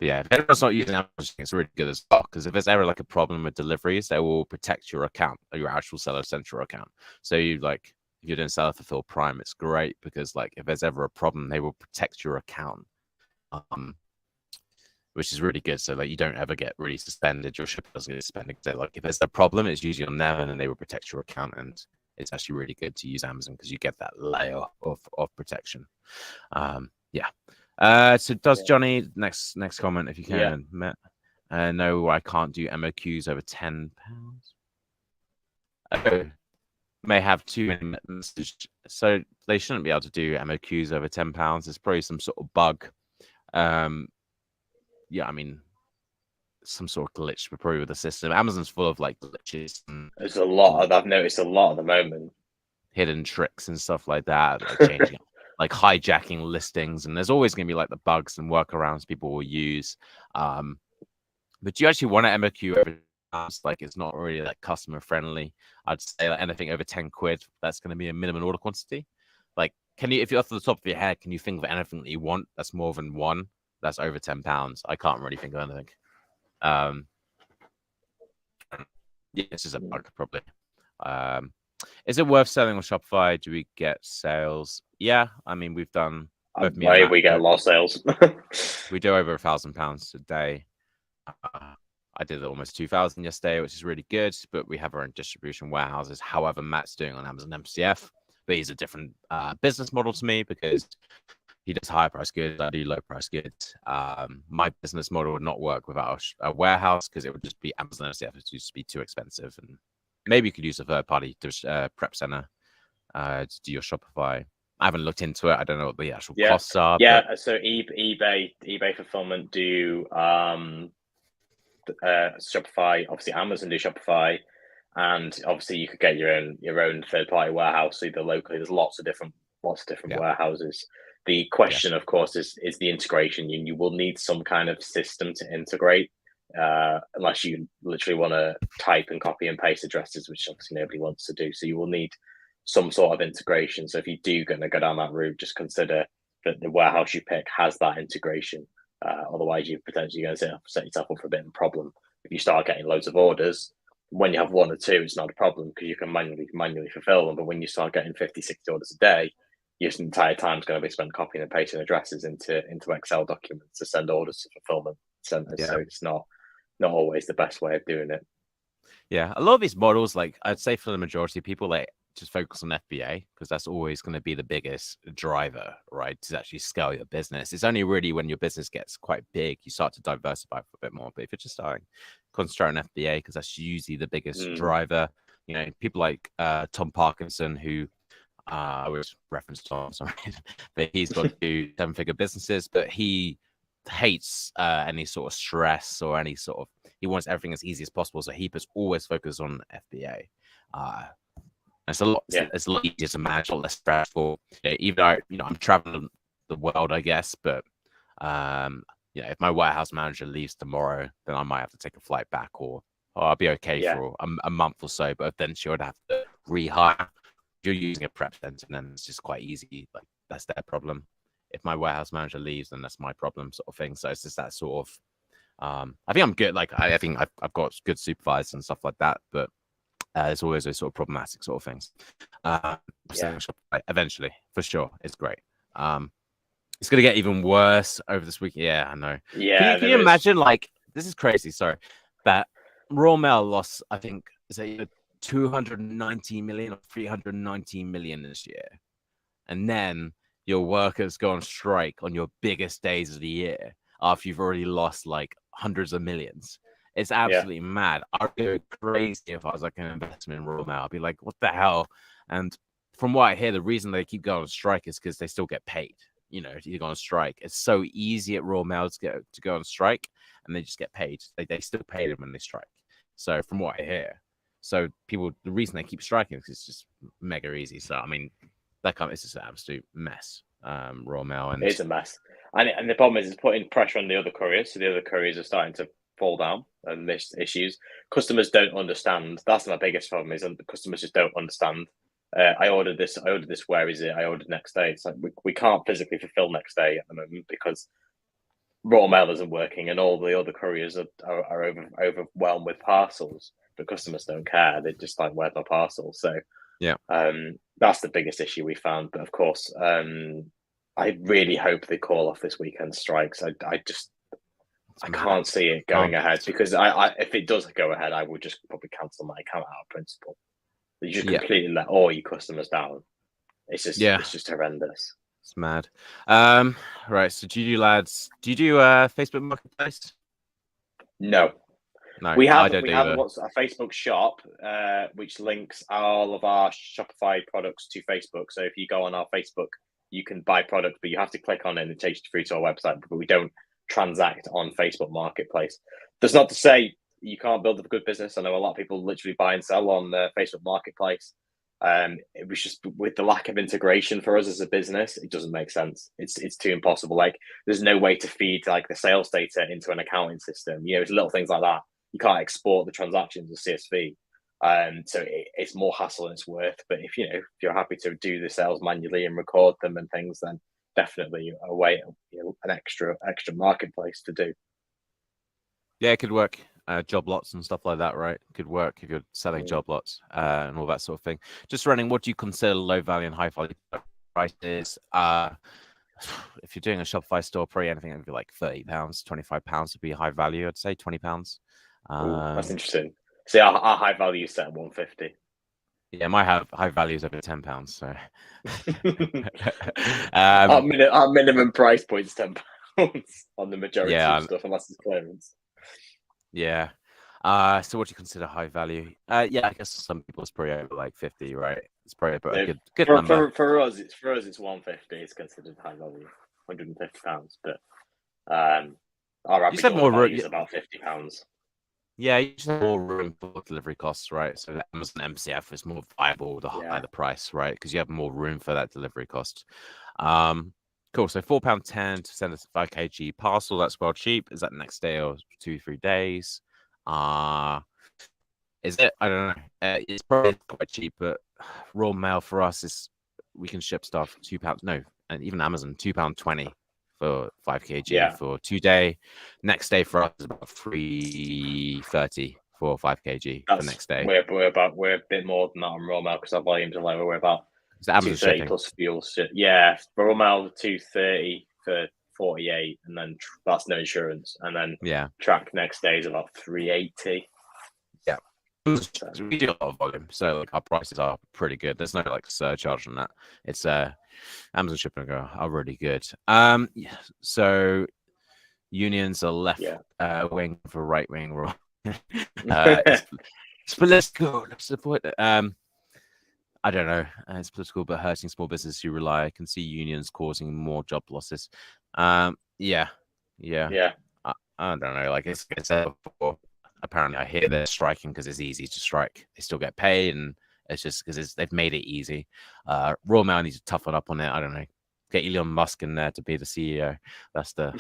Speaker 2: yeah, if anyone's not using Amazon, it's really good as well, because if there's ever like a problem with deliveries, they will protect your account or your actual seller central account. So you like if you're doing seller fulfill Prime, it's great because like if there's ever a problem, they will protect your account. Which is really good. So like you don't ever get really suspended. Your ship doesn't get suspended. So like if there's a problem, it's usually on them, and then they will protect your account. And it's actually really good to use Amazon because you get that layer of protection. So does Jonny next comment if you can, Matt? No, I can't do MOQs over £10. Oh, may have too many messages, so they shouldn't be able to do MOQs over £10. There's probably some sort of bug. Yeah, I mean, some sort of glitch, but probably with the system. Amazon's full of like glitches.
Speaker 1: There's a lot. I've noticed a lot at the moment.
Speaker 2: Hidden tricks and stuff like that, like changing, like hijacking listings, and there's always going to be like the bugs and workarounds people will use. But do you actually want an MOQ over? Like it's not really like customer friendly. I'd say like anything over 10 quid, that's going to be a minimum order quantity. Like, can you, if you're off the top of your head, can you think of anything that you want that's more than one? That's over £10. I can't really think of anything. Yeah, it's just a bug probably. Is it worth selling on Shopify? Do we get sales? Yeah, I mean we've done.
Speaker 1: We get a lot of sales.
Speaker 2: We do over £1,000 a day. I did almost 2,000 yesterday, which is really good. But we have our own distribution warehouses. However, Matt's doing on Amazon MCF, but he's a different business model to me because he does higher price goods. I do low price goods. My business model would not work without a warehouse because it would just be Amazon SCF. It would just be too expensive. And maybe you could use a third party prep center to do your Shopify. I haven't looked into it. I don't know what the actual costs are.
Speaker 1: Yeah, but... so eBay fulfillment do Shopify. Obviously, Amazon do Shopify, and obviously you could get your own third party warehouse either locally. There's lots of different warehouses. The question, of course, is the integration. You will need some kind of system to integrate, unless you literally want to type and copy and paste addresses, which obviously nobody wants to do. So you will need some sort of integration. So if you do going to go down that route, just consider that the warehouse you pick has that integration. Otherwise, you're potentially going to set yourself up for a bit of a problem. If you start getting loads of orders, when you have one or two, it's not a problem because you can manually fulfill them. But when you start getting 50, 60 orders a day, your entire time is going to be spent copying and pasting addresses into Excel documents to send orders to fulfillment centers. Yeah. So it's not always the best way of doing it.
Speaker 2: Yeah, a lot of these models, like I'd say for the majority of people, like just focus on FBA because that's always going to be the biggest driver, right? To actually scale your business. It's only really when your business gets quite big, you start to diversify for a bit more. But if you're just starting, concentrate on FBA because that's usually the biggest driver. You know, people like Tom Parkinson, who I always reference Tom, sorry, but he's got 2 7-figure businesses, but he hates any sort of stress or any sort of, he wants everything as easy as possible. So he puts always focus on FBA. It's a lot. Yeah. It's a lot easier to manage, a lot less stressful. Even though I'm traveling the world, I guess, but if my warehouse manager leaves tomorrow, then I might have to take a flight back, or I'll be okay for a month or so. But then she would have to rehire. If you're using a prep center, then it's just quite easy. Like that's their problem. If my warehouse manager leaves, then that's my problem, sort of thing. So it's just that sort of. I think I'm good. Like I think I've got good supervisors and stuff like that, but. There's always those sort of problematic sort of things. Eventually, for sure, it's great. It's going to get even worse over this week. Yeah, I know.
Speaker 1: Yeah,
Speaker 2: can you imagine? Like, this is crazy. Sorry, that Royal Mail lost. I think is it 290 million or 390 million this year, and then your workers go on strike on your biggest days of the year after you've already lost like hundreds of millions. It's absolutely mad. I'd go crazy if I was like an investment in Royal Mail. I'd be like, what the hell? And from what I hear, the reason they keep going on strike is because they still get paid. You go on strike. It's so easy at Royal Mail to go on strike, and they just get paid. They still pay them when they strike. So from what I hear. So the reason they keep striking is it's just mega easy. So I mean, it's just an absolute mess. Raw mail, and
Speaker 1: it's a mess. And the problem is it's putting pressure on the other couriers. So the other couriers are starting to fall down and miss issues. Customers don't understand. That's my biggest problem is the customers just don't understand. I ordered this. Where is it? I ordered next day. It's like we can't physically fulfill next day at the moment because raw mail isn't working and all the other couriers are overwhelmed with parcels. But customers don't care. They're just like, where's my parcel? So
Speaker 2: yeah,
Speaker 1: that's the biggest issue we found. But of course, I really hope they call off this weekend strikes. I can't see it going ahead because if it does go ahead, I would just probably cancel my account out of principle. You just completely let all your customers down. It's just horrendous.
Speaker 2: It's mad. Right. So do you do Facebook Marketplace?
Speaker 1: No. We have a Facebook shop, which links all of our Shopify products to Facebook. So if you go on our Facebook, you can buy product, but you have to click on it and it takes you through to our website. But we don't transact on Facebook Marketplace. That's not to say you can't build a good business. I know a lot of people literally buy and sell on the Facebook Marketplace. It was just with the lack of integration for us as a business, it doesn't make sense. It's too impossible. Like there's no way to feed like the sales data into an accounting system. It's little things like that. You can't export the transactions as CSV. So it's more hassle than it's worth. But if you're happy to do the sales manually and record them and things, then definitely an extra marketplace to do.
Speaker 2: Yeah, it could work. Job lots and stuff like that, right? Could work if you're selling job lots and all that sort of thing. Just running, what do you consider low value and high value prices? If you're doing a Shopify store, probably anything that would be like £30, £25 would be high value. I'd say £20.
Speaker 1: That's interesting. See, our high value is set at £150.
Speaker 2: Yeah, my high value is over £10. So
Speaker 1: our minimum price point is £10 on the majority of stuff, unless it's clearance.
Speaker 2: Yeah. So what do you consider high value? Yeah, I guess some people it's probably over like 50, right? It's probably a good number.
Speaker 1: For us, it's 150. It's considered high value, £150. But our average value is about £50.
Speaker 2: Yeah, you just have more room for delivery costs, right? So Amazon MCF is more viable the higher the price, right? Because you have more room for that delivery cost. Cool. So £4.10 to send a 5 kg parcel. That's well cheap. Is that next day or 2-3 days? Is it? I don't know. It's probably quite cheap, but raw mail for us is we can ship stuff £2. No, and even Amazon £2.20 for 5 kg for 2 day. Next day for us is about $3.30 for 5 kg for next day.
Speaker 1: We're a bit more than that on raw mail because our volumes are lower. We're about $2.30 plus fuel. Yeah, raw mail $2.30 for 48, and then that's no insurance. And then track next day is about $3.80.
Speaker 2: Yeah, we do a lot of volume, so like our prices are pretty good. There's no like surcharge on that. It's Amazon shipping are really good. So unions are left wing for right wing. It's political. Support. I don't know. It's political, but hurting small business who rely. I can see unions causing more job losses. I don't know. Like I said before, apparently I hear they're striking because it's easy to strike. They still get paid, and it's just because they've made it easy. Raw mail needs to toughen up on it. I don't know. Get Elon Musk in there to be the CEO. That's the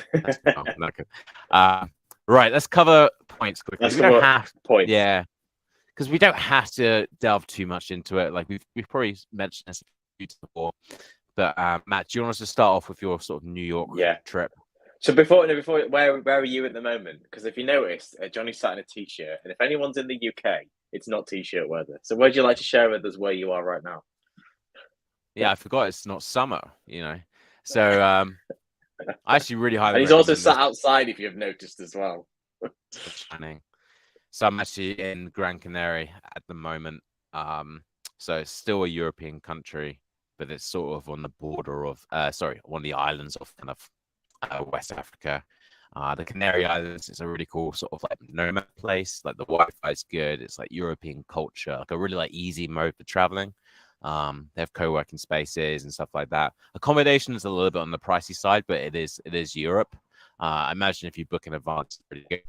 Speaker 2: right. Let's cover points quickly.
Speaker 1: Points.
Speaker 2: Yeah. Because we don't have to delve too much into it. Like we've probably mentioned this before. But Matt, do you want us to start off with your sort of New York trip?
Speaker 1: So before, where are you at the moment? Because if you noticed, Jonny's sat in a t-shirt, and if anyone's in the UK, it's not t-shirt weather. So would you like to share with us where you are right now?
Speaker 2: Yeah, I forgot it's not summer. So I actually really highly.
Speaker 1: And he's also sat outside, if you've noticed as well.
Speaker 2: Shining. So I'm actually in Gran Canaria at the moment. So it's still a European country, but it's sort of on the border of, one of the islands of kind of West Africa. The Canary Islands is a really cool sort of like nomad place. Like the Wi-Fi is good. It's like European culture, like a really like easy mode for traveling. They have co-working spaces and stuff like that. Accommodation is a little bit on the pricey side, but it is Europe. I imagine if you book in advance, it's pretty good.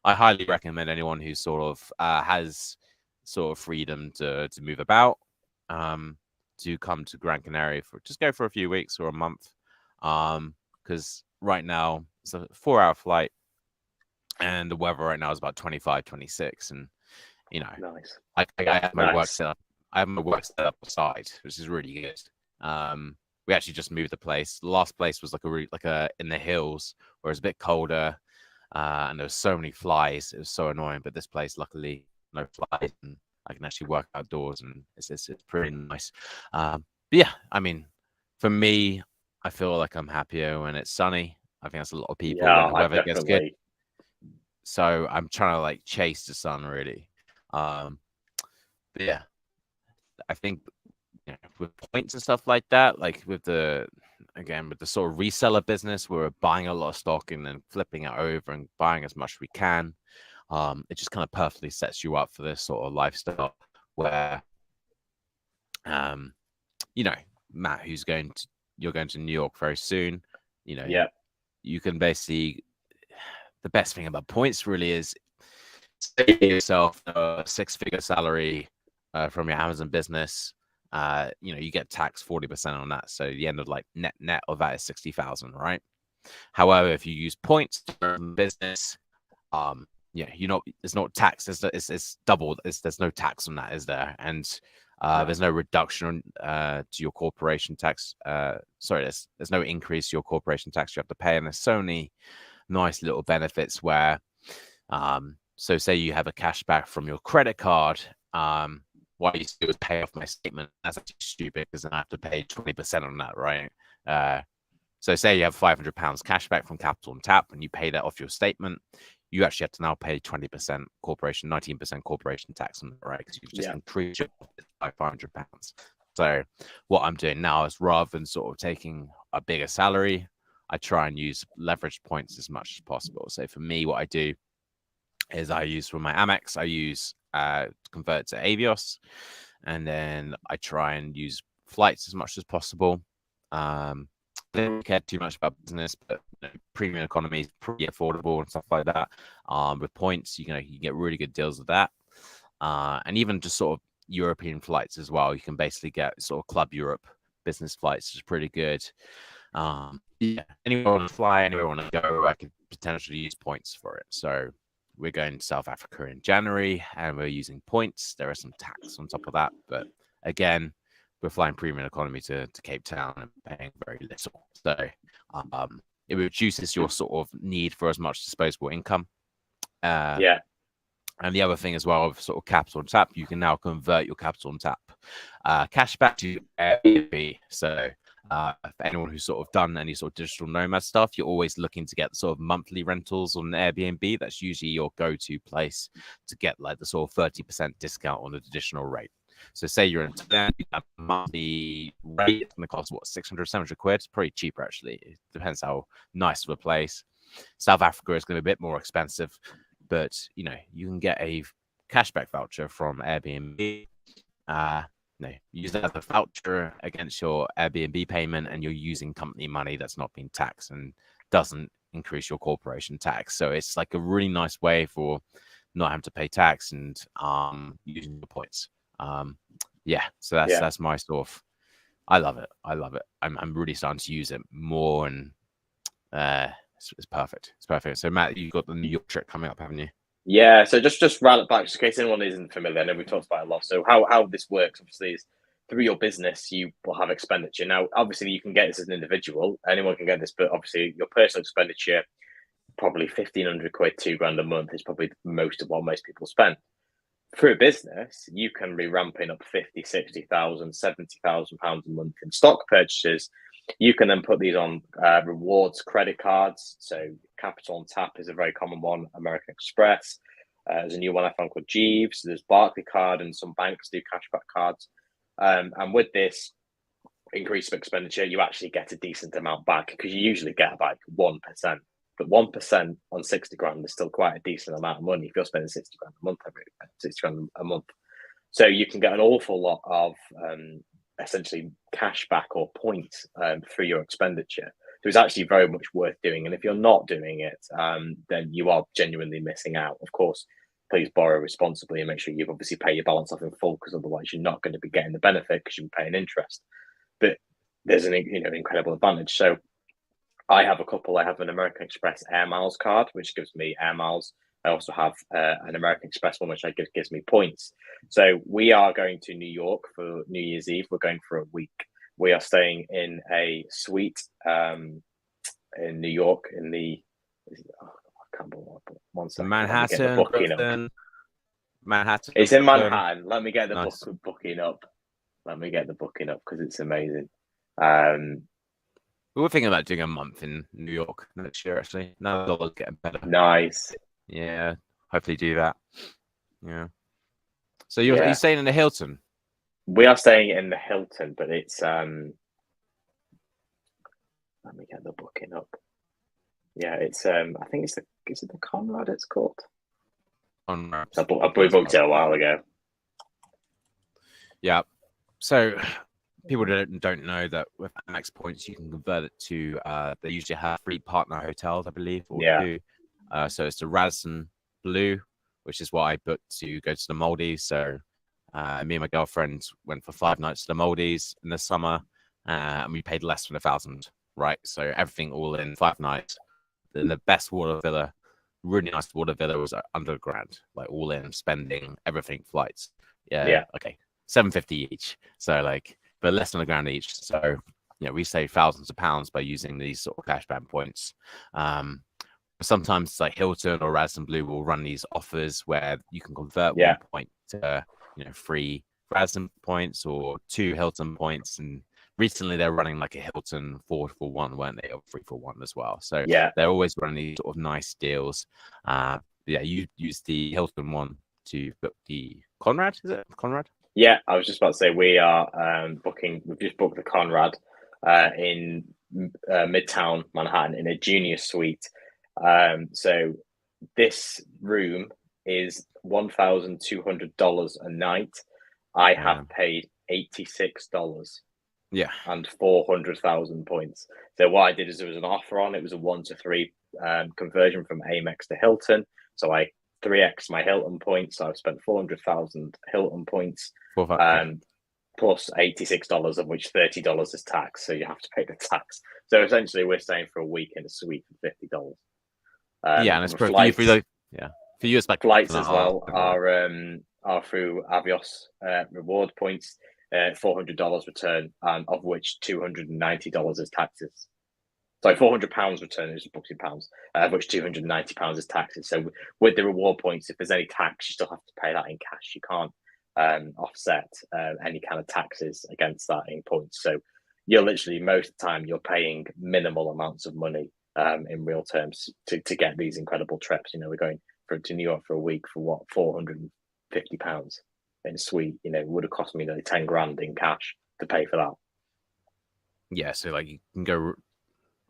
Speaker 2: I highly recommend anyone who sort of has sort of freedom to move about, to come to Gran Canaria for just go for a few weeks or a month, because right now it's a 4-hour flight, and the weather right now is about 25, 26, and
Speaker 1: Nice.
Speaker 2: I have my work
Speaker 1: Nice.
Speaker 2: set up. I have my work set up aside, which is really good. We actually just moved the place. The last place was like a in the hills where it's a bit colder, and there was so many flies. It was so annoying. But this place, luckily, no flies, and I can actually work outdoors, and it's pretty nice. But yeah, I mean, for me, I feel like I'm happier when it's sunny. I think that's a lot of people when
Speaker 1: Yeah,
Speaker 2: the
Speaker 1: I
Speaker 2: weather gets good.
Speaker 1: definitely.
Speaker 2: So I'm trying to like chase the sun really. But yeah, I think with points and stuff like that, like with the sort of reseller business, we're buying a lot of stock and then flipping it over and buying as much as we can. It just kind of perfectly sets you up for this sort of lifestyle where, Matt, you're going to New York very soon.
Speaker 1: Yeah.
Speaker 2: You can basically, the best thing about points really is save yourself a 6-figure salary from your Amazon business. You get taxed 40% on that. So the end of like net of that is 60,000, right? However, if you use points to run business, there's not tax. It's doubled. There's no tax on that, is there? And there's no reduction to your corporation tax. There's no increase to your corporation tax you have to pay. And there's so many nice little benefits where, so say you have a cashback from your credit card, what I used to do is pay off my statement. That's actually stupid because then I have to pay 20% on that, right? So say you have £500 cashback from Capital and Tap and you pay that off your statement, you actually have to now pay 20% corporation, 19% corporation tax on that, right? Because you've just increased your by £500. So what I'm doing now is rather than sort of taking a bigger salary, I try and use leverage points as much as possible. So for me, what I do is I use for my Amex, I use convert to Avios, and then I try and use flights as much as possible. I don't care too much about business, but premium economy is pretty affordable and stuff like that. With points, you get really good deals with that, and even just sort of European flights as well. You can basically get sort of Club Europe business flights, which is pretty good. Anywhere I want to fly, anywhere I want to go, I could potentially use points for it. So we're going to South Africa in January and we're using points. There is some tax on top of that. But again, we're flying premium economy to Cape Town and paying very little. So it reduces your sort of need for as much disposable income. And the other thing as well, of sort of Capital on Tap, you can now convert your Capital on Tap cash back to Airbnb. So for anyone who's sort of done any sort of digital nomad stuff, you're always looking to get sort of monthly rentals on Airbnb. That's usually your go-to place to get like the sort of 30% discount on the additional rate. So say you're in Thailand, you have a monthly rate, it's going to cost what, 600, 700 quid? It's pretty cheaper actually. It depends how nice of a place. South Africa is going to be a bit more expensive, but you can get a cashback voucher from Airbnb. Use that as a voucher against your Airbnb payment, and you're using company money that's not being taxed and doesn't increase your corporation tax. So it's like a really nice way for not having to pay tax and using the points. So that's my sort of. I love it. I'm really starting to use it more, and it's perfect. It's perfect. So Matt, you've got the New York trip coming up, haven't you?
Speaker 1: Yeah, so just round it back, just in case anyone isn't familiar. I know we've talked about it a lot. So how this works, obviously, is through your business, you will have expenditure. Now, obviously, you can get this as an individual. Anyone can get this, but obviously, your personal expenditure, probably 1,500 quid, £2,000 a month, is probably most of what most people spend. Through a business, you can be ramping up 50, 60,000, 70,000 pounds a month in stock purchases. You can then put these on rewards credit cards. So Capital on Tap is a very common one. American Express. There's a new one I found called Jeeves. There's Barclaycard, and some banks do cashback cards. And with this increase of expenditure, you actually get a decent amount back, because you usually get about 1%. But 1% on 60 grand is still quite a decent amount of money if you're spending 60 grand a month, 60 grand a month. So you can get an awful lot of essentially cash back or points through your expenditure. So it's actually very much worth doing. And if you're not doing it, then you are genuinely missing out. Of course, please borrow responsibly and make sure you've obviously pay your balance off in full, because otherwise you're not going to be getting the benefit because you're paying interest. But there's an incredible advantage. So I have a couple. I have an American Express Air Miles card, which gives me air miles. I also have an American Express one, which gives me points. So we are going to New York for New Year's Eve. We're going for a week. We are staying in a suite in New York in the. I can't believe it. One second.
Speaker 2: Manhattan, Brooklyn, Manhattan.
Speaker 1: It's in Manhattan. Let me get the
Speaker 2: Nice.
Speaker 1: booking up. Let me get the booking up because it's amazing.
Speaker 2: We were thinking about doing a month in New York next year, actually. Now the dollar's getting better.
Speaker 1: Nice.
Speaker 2: Yeah, hopefully do that. Yeah. So you're staying in the Hilton?
Speaker 1: We are staying in the Hilton, but it's let me get the booking up. Yeah, it's I think is it the Conrad it's called?
Speaker 2: Conrad.
Speaker 1: We booked it a while ago.
Speaker 2: Yeah. So people don't know that with Amex points you can convert it to they usually have 3 partner hotels, I believe, or 2. So it's the Radisson Blue, which is what I booked to go to the Maldives. So me and my girlfriend went for 5 nights to the Maldives in the summer, and we paid less than $1,000, right? So everything all in 5 nights. Then the best water villa, really nice water villa, was under $1,000, like all in, spending everything, flights. Yeah. Okay, $750 each. So like, but less than $1,000 each. So we save thousands of pounds by using these sort of cashback points. Sometimes like Hilton or Radisson Blue will run these offers where you can convert 1 point to 3 Radisson points or 2 Hilton points. And recently they're running like a Hilton 4 for 1, weren't they, or 3 for 1 as well? So they're always running these sort of nice deals. You use the Hilton one to book the Conrad. Is it Conrad?
Speaker 1: Yeah, I was just about to say we are booking. We've just booked the Conrad in Midtown Manhattan in a junior suite. So this room is $1,200 a night. I have paid $86.
Speaker 2: Yeah,
Speaker 1: and 400,000 points. So what I did is there was an offer on. It was a 1-to-3 conversion from Amex to Hilton. So I 3x my Hilton points. So I've spent 400,000 Hilton points, plus $86, of which $30 is tax. So you have to pay the tax. So essentially, we're staying for a week in a suite for $50.
Speaker 2: And it's for you, it's like
Speaker 1: flights as well are through Avios reward points. $400 return, of which $290 is taxes. Sorry, £400 return is booked in pounds, of which £290 is taxes. So with the reward points, if there's any tax, you still have to pay that in cash. You can't offset any kind of taxes against that in points. So you're literally, most of the time, you're paying minimal amounts of money in real terms to get these incredible trips. We're going to New York for a week for what, £450 in a suite. It would have cost me nearly 10 grand in cash to pay for that.
Speaker 2: Yeah, so like you can go,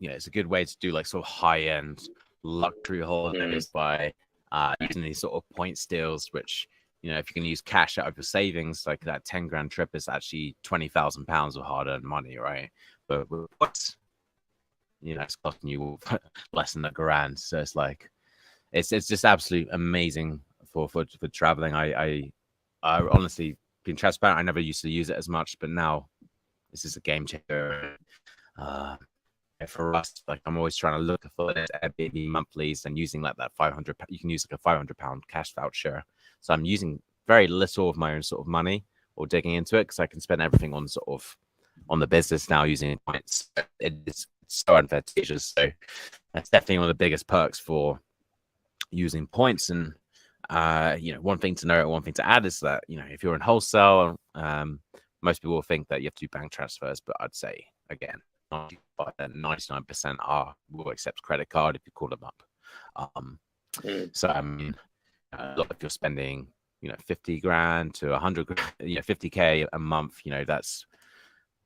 Speaker 2: it's a good way to do like sort of high-end luxury holidays by using these sort of points deals, which if you can use cash out of your savings, like that 10 grand trip is actually £20,000 of hard-earned money, right? But with points, it's costing you less than $1,000. So it's like it's just absolutely amazing for traveling. I honestly, being transparent, I never used to use it as much, but now this is a game changer. For us, like I'm always trying to look for Airbnb monthlies and using like that 500. You can use like a £500 cash voucher. So I'm using very little of my own sort of money or digging into it because I can spend everything on the business now using points. It's so advantageous. So that's definitely one of the biggest perks for using points. And one thing to know, one thing to add is that if you're in wholesale, most people will think that you have to do bank transfers, but I'd say again, 99% will accept credit card if you call them up. So I mean, if you're spending 50 grand to 100 grand, 50K a month, that's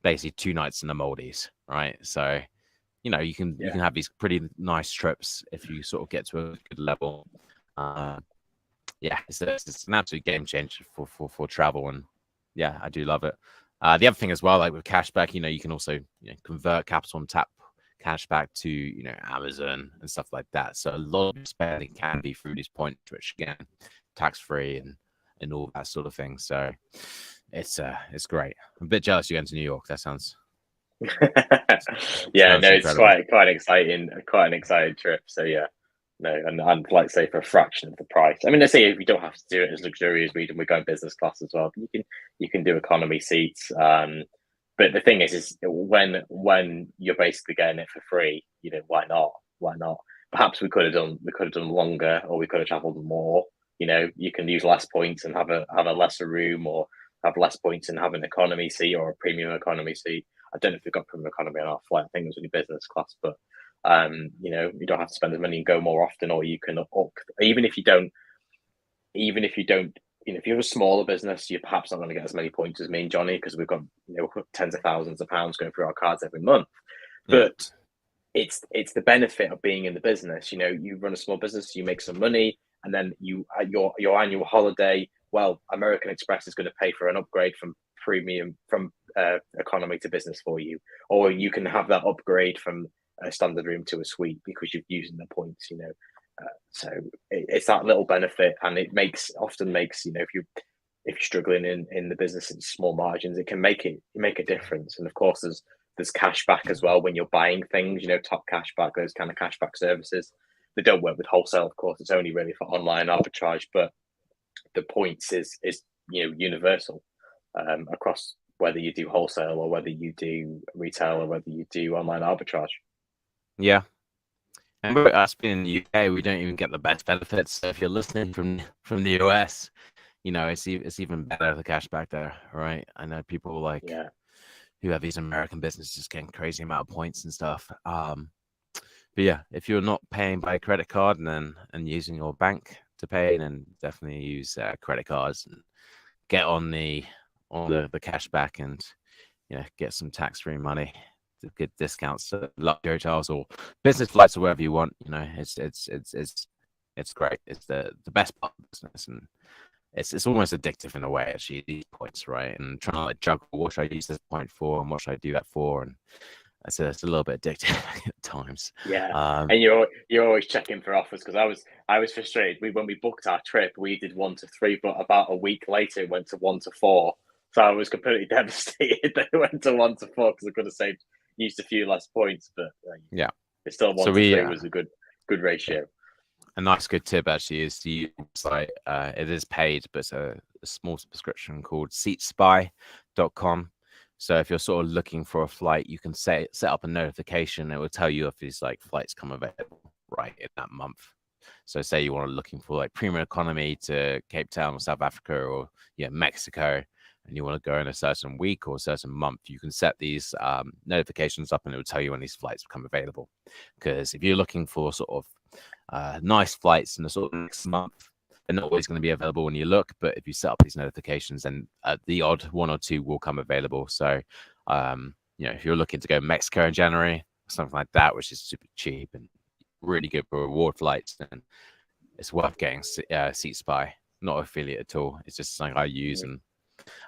Speaker 2: basically 2 nights in the Maldives, right? So you can have these pretty nice trips if you sort of get to a good level. It's an absolute game changer for travel, and I do love it. The other thing as well, like with cashback, you can also convert capital on tap cashback to Amazon and stuff like that. So a lot of spending can be through these points, which again tax free and all that sort of thing. So it's great. I'm a bit jealous you're going to New York. That sounds
Speaker 1: Yeah, no, it's
Speaker 2: incredible.
Speaker 1: quite exciting, quite an exciting trip. So yeah, no, and like say for a fraction of the price. I mean, let's say if you don't have to do it as luxury as we go business class as well. You can do economy seats. But the thing is when you're basically getting it for free, you know, why not? Why not? Perhaps we could have done longer, or we could have travelled more. You know, you can use less points and have a lesser room, or have less points and have an economy seat or a premium economy seat. I don't know if we've got premium economy on our flight. I think it was only business class, but you know, you don't have to spend as money and go more often, or you can up, even if you don't, you know, if you have a smaller business, you're perhaps not going to get as many points as me and Jonny, because we've got, you know, tens of thousands of pounds going through our cards every month.
Speaker 2: Yeah.
Speaker 1: But it's the benefit of being in the business. You know, you run a small business, you make some money, and then you your annual holiday. Well, American Express is going to pay for an upgrade from premium from economy to business for you, or you can have that upgrade from a standard room to a suite because you've used the points. You know, so it's that little benefit, and it often makes, you know, if you're struggling in the business in small margins, it can make a difference. And of course, there's cash back as well when you're buying things. You know, top cash back, those kind of cashback services. They don't work with wholesale, of course. It's only really for online arbitrage, but the points is you know, universal across whether you do wholesale or whether you do retail or whether you do online arbitrage.
Speaker 2: Yeah. And with us being in the UK, we don't even get the best benefits. So if you're listening from the US, you know, it's even better, the cash back there, right? I know people like who have these American businesses getting crazy amount of points and stuff. But yeah, if you're not paying by credit card and using your bank to pay, then definitely use credit cards and get on the cash back, and you know, get some tax-free money to get discounts to luxury hotels or business flights or wherever you want. You know, it's great. It's the best part of business, and it's almost addictive in a way, actually, these points, right? And trying to like juggle what should I use this point for and what should I do that for, and it's a little bit addictive at times.
Speaker 1: Yeah, and you're always checking for offers, because I was frustrated. When we booked our trip, we did 1 to 3, but about a week later it went to 1 to 4. So I was completely devastated that it went to 1 to 4, because I could have used a few less points, but
Speaker 2: yeah,
Speaker 1: it's still 1 to 3 was a good ratio.
Speaker 2: Yeah. A nice good tip actually is to use website. It is paid, but it's a small subscription called seatspy.com. So if you're sort of looking for a flight, you can set up a notification. It will tell you if these like flights come available right in that month. So say you want to looking for like premium economy to Cape Town or South Africa or Mexico, and you want to go in a certain week or a certain month, you can set these notifications up, and it will tell you when these flights become available. Because if you're looking for sort of nice flights in the sort of next month, they're not always going to be available when you look, but if you set up these notifications, then the odd 1 or 2 will come available. So if you're looking to go to Mexico in January, something like that, which is super cheap and really good for reward flights, then it's worth getting Seat Spy. Not affiliate at all. It's just something I use, and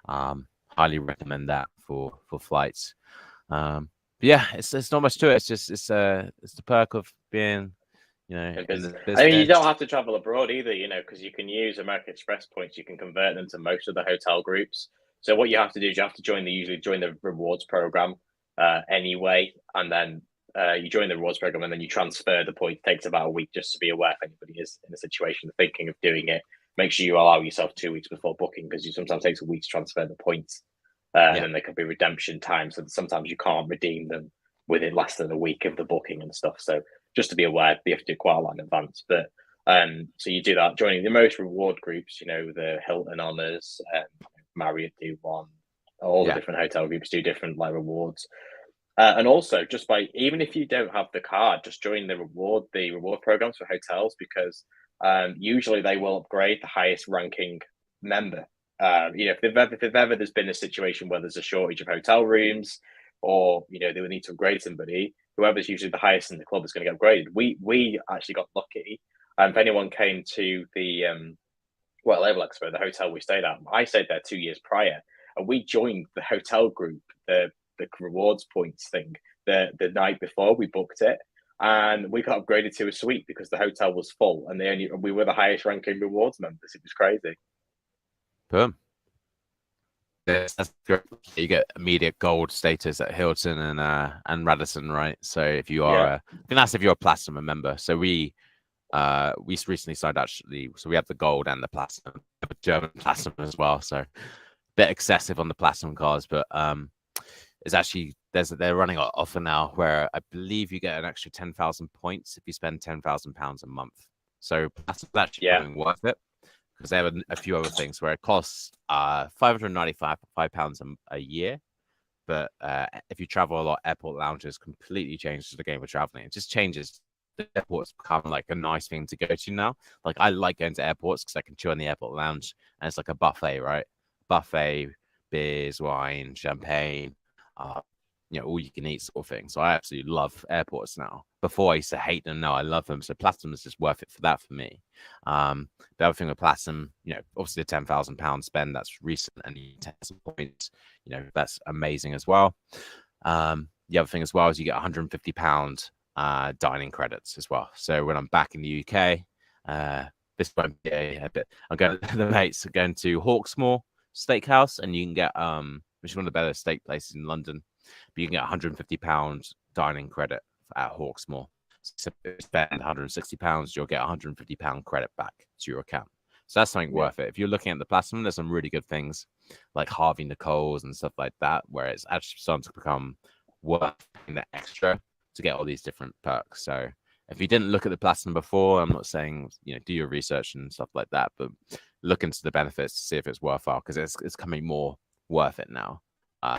Speaker 2: highly recommend that for flights. But yeah, it's not much to it. It's just it's the perk of being, in the business.
Speaker 1: I mean, you don't have to travel abroad either, because you can use American Express points. You can convert them to most of the hotel groups. So what you have to do is you have to usually join the rewards program anyway, and then you join the rewards program, and then you transfer the points. It takes about a week, just to be aware if anybody is in a situation thinking of doing it. Make sure you allow yourself 2 weeks before booking, because you sometimes takes a week to transfer the points, and then there could be redemption time. So sometimes you can't redeem them within less than a week of the booking and stuff. So just to be aware, you have to do quite a lot in advance. But so you do that, joining the most reward groups, the Hilton Honors, Marriott do one, all the different hotel groups do different rewards. And also, just even if you don't have the card, just join the reward programs for hotels, because usually they will upgrade the highest ranking member. If there's been a situation where there's a shortage of hotel rooms, or they would need to upgrade somebody, whoever's usually the highest in the club is going to get upgraded. We actually got lucky. If anyone came to the Level Expo, the hotel we stayed at, I stayed there 2 years prior, and we joined the hotel group, the rewards points thing, the night before we booked it. and we got upgraded to a suite because the hotel was full, and we were the highest ranking rewards members. It was crazy.
Speaker 2: Boom. That's great. You get immediate gold status at Hilton and Radisson, right? So if you are, I think that's if you're a platinum member. So we recently signed actually. So we have the gold and the platinum, the German platinum as well. So a bit excessive on the platinum cards, but it's actually they're running an offer now where I believe you get an extra 10,000 points if you spend £10,000 a month. So that's actually worth it. Because they have a few other things where it costs £595 a year. But if you travel a lot, airport lounges completely changes the game of traveling. It just changes. The airport's become like a nice thing to go to now. Like I like going to airports because I can chill in the airport lounge and it's like a buffet, right? Buffet, beers, wine, champagne, all you can eat sort of thing. So I absolutely love airports now. Before I used to hate them, now I love them. So Platinum is just worth it for that for me. The other thing with Platinum, obviously the £10,000 spend, that's recent, and you get 10 points, that's amazing as well. The other thing as well is you get £150 dining credits as well. So when I'm back in the UK, this won't be a bit. I'm going. The mates are going to Hawksmoor Steakhouse, and you can get which is one of the better steak places in London. But you can get £150 dining credit at Hawksmoor. So if you spend £160, you'll get £150 credit back to your account. So that's something worth it. If you're looking at the Platinum, there's some really good things like Harvey Nichols and stuff like that, where it's actually starting to become worth paying the extra to get all these different perks. So if you didn't look at the Platinum before, I'm not saying, do your research and stuff like that, but look into the benefits to see if it's worthwhile, because it's coming more worth it now.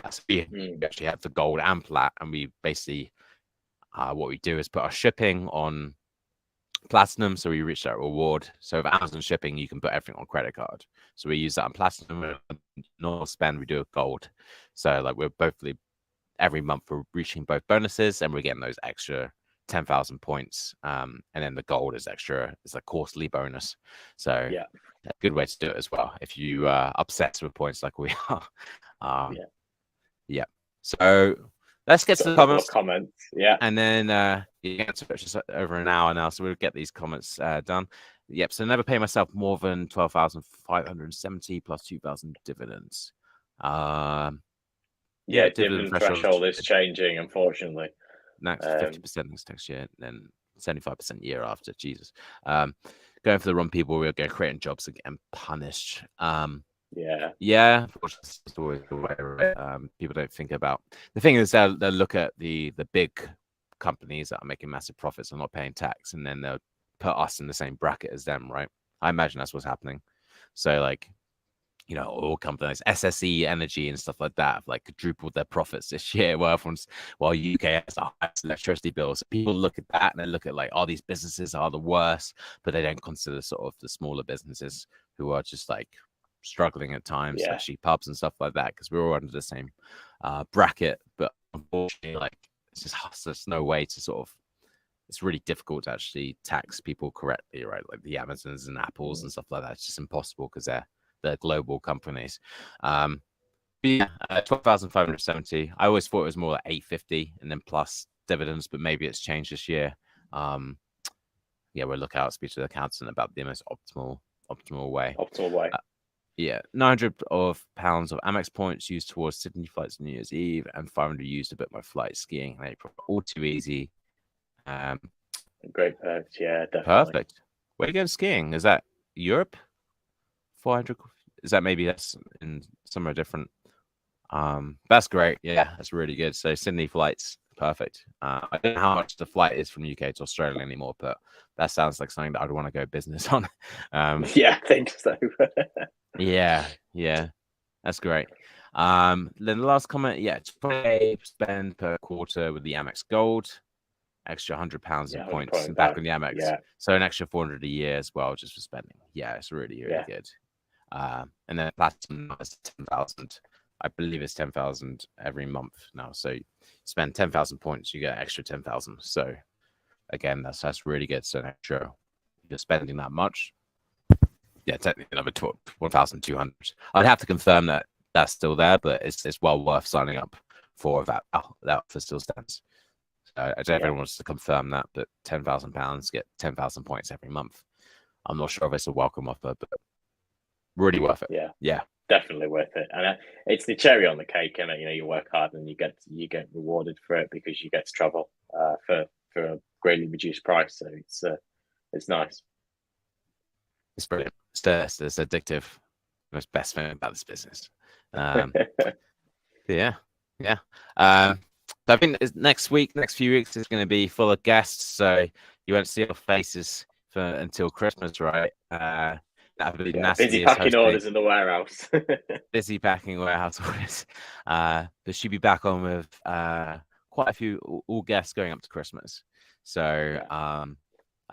Speaker 2: So we actually have the gold and plat, and we basically what we do is put our shipping on Platinum, so we reach that reward. So with Amazon shipping, you can put everything on credit card. So we use that on Platinum. Normal spend, we do a gold. So like we're both every month we're reaching both bonuses, and we're getting those extra 10,000 points. And then the gold is extra. It's a quarterly bonus. So a good way to do it as well if you are obsessed with points like we are. So let's get to the comments. And then you get to just over an hour now, so we'll get these comments done. So never pay myself more than 12,570 plus 2,000 dividends.
Speaker 1: Dividend threshold is changing, unfortunately.
Speaker 2: Next 50% next year, then 75% year after. Jesus. Going for the wrong people, we're going creating jobs and getting punished. It's always the way, right? People don't think about the thing is they'll look at the big companies that are making massive profits and not paying tax, and then they'll put us in the same bracket as them, right? I imagine that's what's happening. So like, oil companies, SSE Energy and stuff like that have like quadrupled their profits this year, while UK has the highest electricity bills. So people look at that and they look at like, these businesses are the worst, but they don't consider sort of the smaller businesses who are just like struggling at times, especially pubs and stuff like that, because we're all under the same bracket. But unfortunately, like there's no way to sort of, it's really difficult to actually tax people correctly, right? Like the Amazons and Apples and stuff like that. It's just impossible because they're global companies. 12,570. I always thought it was more like 850 and then plus dividends, but maybe it's changed this year. We'll look out, speak to the accountant about the most optimal way. 900 pounds of Amex points used towards Sydney flights on New Year's Eve, and 500 used to book my flight skiing in April. All too easy.
Speaker 1: Great perks, definitely.
Speaker 2: Perfect. Where are you going skiing? Is that Europe? 400? Is that maybe that's in somewhere different? That's great. That's really good. So Sydney flights, perfect. I don't know how much the flight is from UK to Australia anymore, but that sounds like something that I'd want to go business on.
Speaker 1: I think so.
Speaker 2: That's great. Then the last comment, 20 spend per quarter with the Amex Gold, extra £100 in points and back on the Amex. So an extra 400 a year as well, just for spending. It's really good. And then Platinum is 10,000. I believe it's 10,000 every month now. So you spend 10,000 points, you get extra 10,000. So again, that's really good. So extra, you're spending that much. Technically another 1,200. I'd have to confirm that that's still there, but it's well worth signing up for that. That offer still stands. I don't know if anyone wants to confirm that, but £10,000 get 10,000 points every month. I'm not sure if it's a welcome offer, but really worth it. Yeah,
Speaker 1: definitely worth it. And it's the cherry on the cake, and you work hard and you get rewarded for it because you get to travel for a greatly reduced price. So it's nice.
Speaker 2: It's brilliant. It's addictive. Most best thing about this business. Yeah. So I think next few weeks is going to be full of guests, so you won't see our faces until Christmas, right?
Speaker 1: Busy packing orders in the warehouse.
Speaker 2: Busy packing warehouse orders. But she'll be back on with quite a few all guests going up to Christmas. So I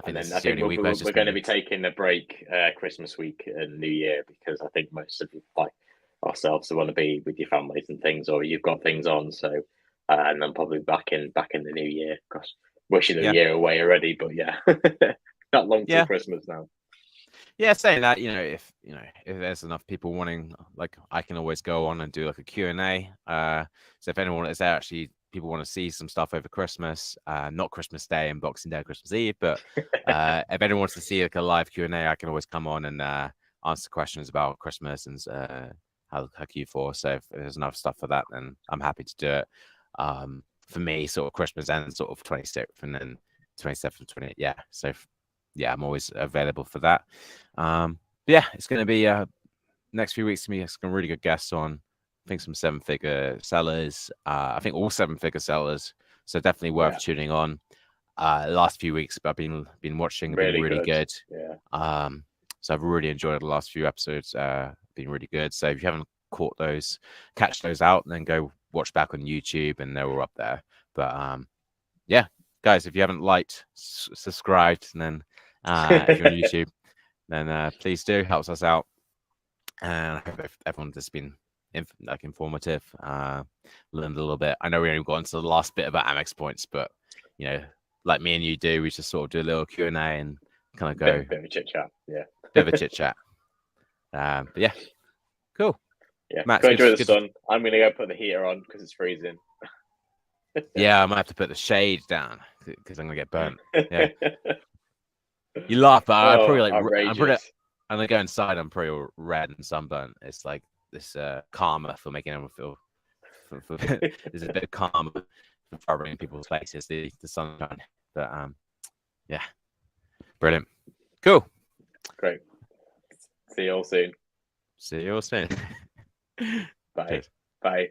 Speaker 2: think
Speaker 1: we're going to be taking a break Christmas week and New Year, because I think most of you, like ourselves, want to be with your families and things, or you've got things on. So and then probably back in the new year. Gosh, wishing the year away already, but not long till Christmas now.
Speaker 2: Yeah, saying that, if there's enough people wanting, like, I can always go on and do like a Q&A. So if anyone is there, actually people want to see some stuff over Christmas, not Christmas Day and Boxing Day, Christmas Eve, but if anyone wants to see like a live Q&A, I can always come on and answer questions about Christmas and how Q4. So if there's enough stuff for that, then I'm happy to do it. For me, sort of Christmas ends sort of 26th and then 27th, 28th. Yeah. So I'm always available for that. It's going to be next few weeks to me. It's going to be really good guests on. I think some 7-figure sellers. I think all 7-figure sellers. So definitely worth tuning on. Last few weeks I've been watching, been really good. Yeah. So I've really enjoyed the last few episodes. Been really good. So if you haven't caught those, catch those out, and then go watch back on YouTube, and they're all up there. But guys, if you haven't liked, subscribed, and then if you're on YouTube, then please do, helps us out. And I hope everyone has been informative, learned a little bit. I know we only got into the last bit about Amex points, but like me and you do, we just sort of do a little Q&A and kind of go
Speaker 1: bit of a chit chat.
Speaker 2: Bit of a chit chat. But cool.
Speaker 1: Matt, go enjoy the sun. I'm gonna go put the heater on because it's freezing.
Speaker 2: I might have to put the shade down because I'm gonna get burnt. Yeah. You laugh, but I'm gonna go inside. I'm pretty red and sunburnt. It's like this karma for making everyone feel. There's a bit of karma for covering people's faces. The sunshine, but brilliant, cool,
Speaker 1: great. See you all soon.
Speaker 2: Bye.
Speaker 1: Cheers. Bye.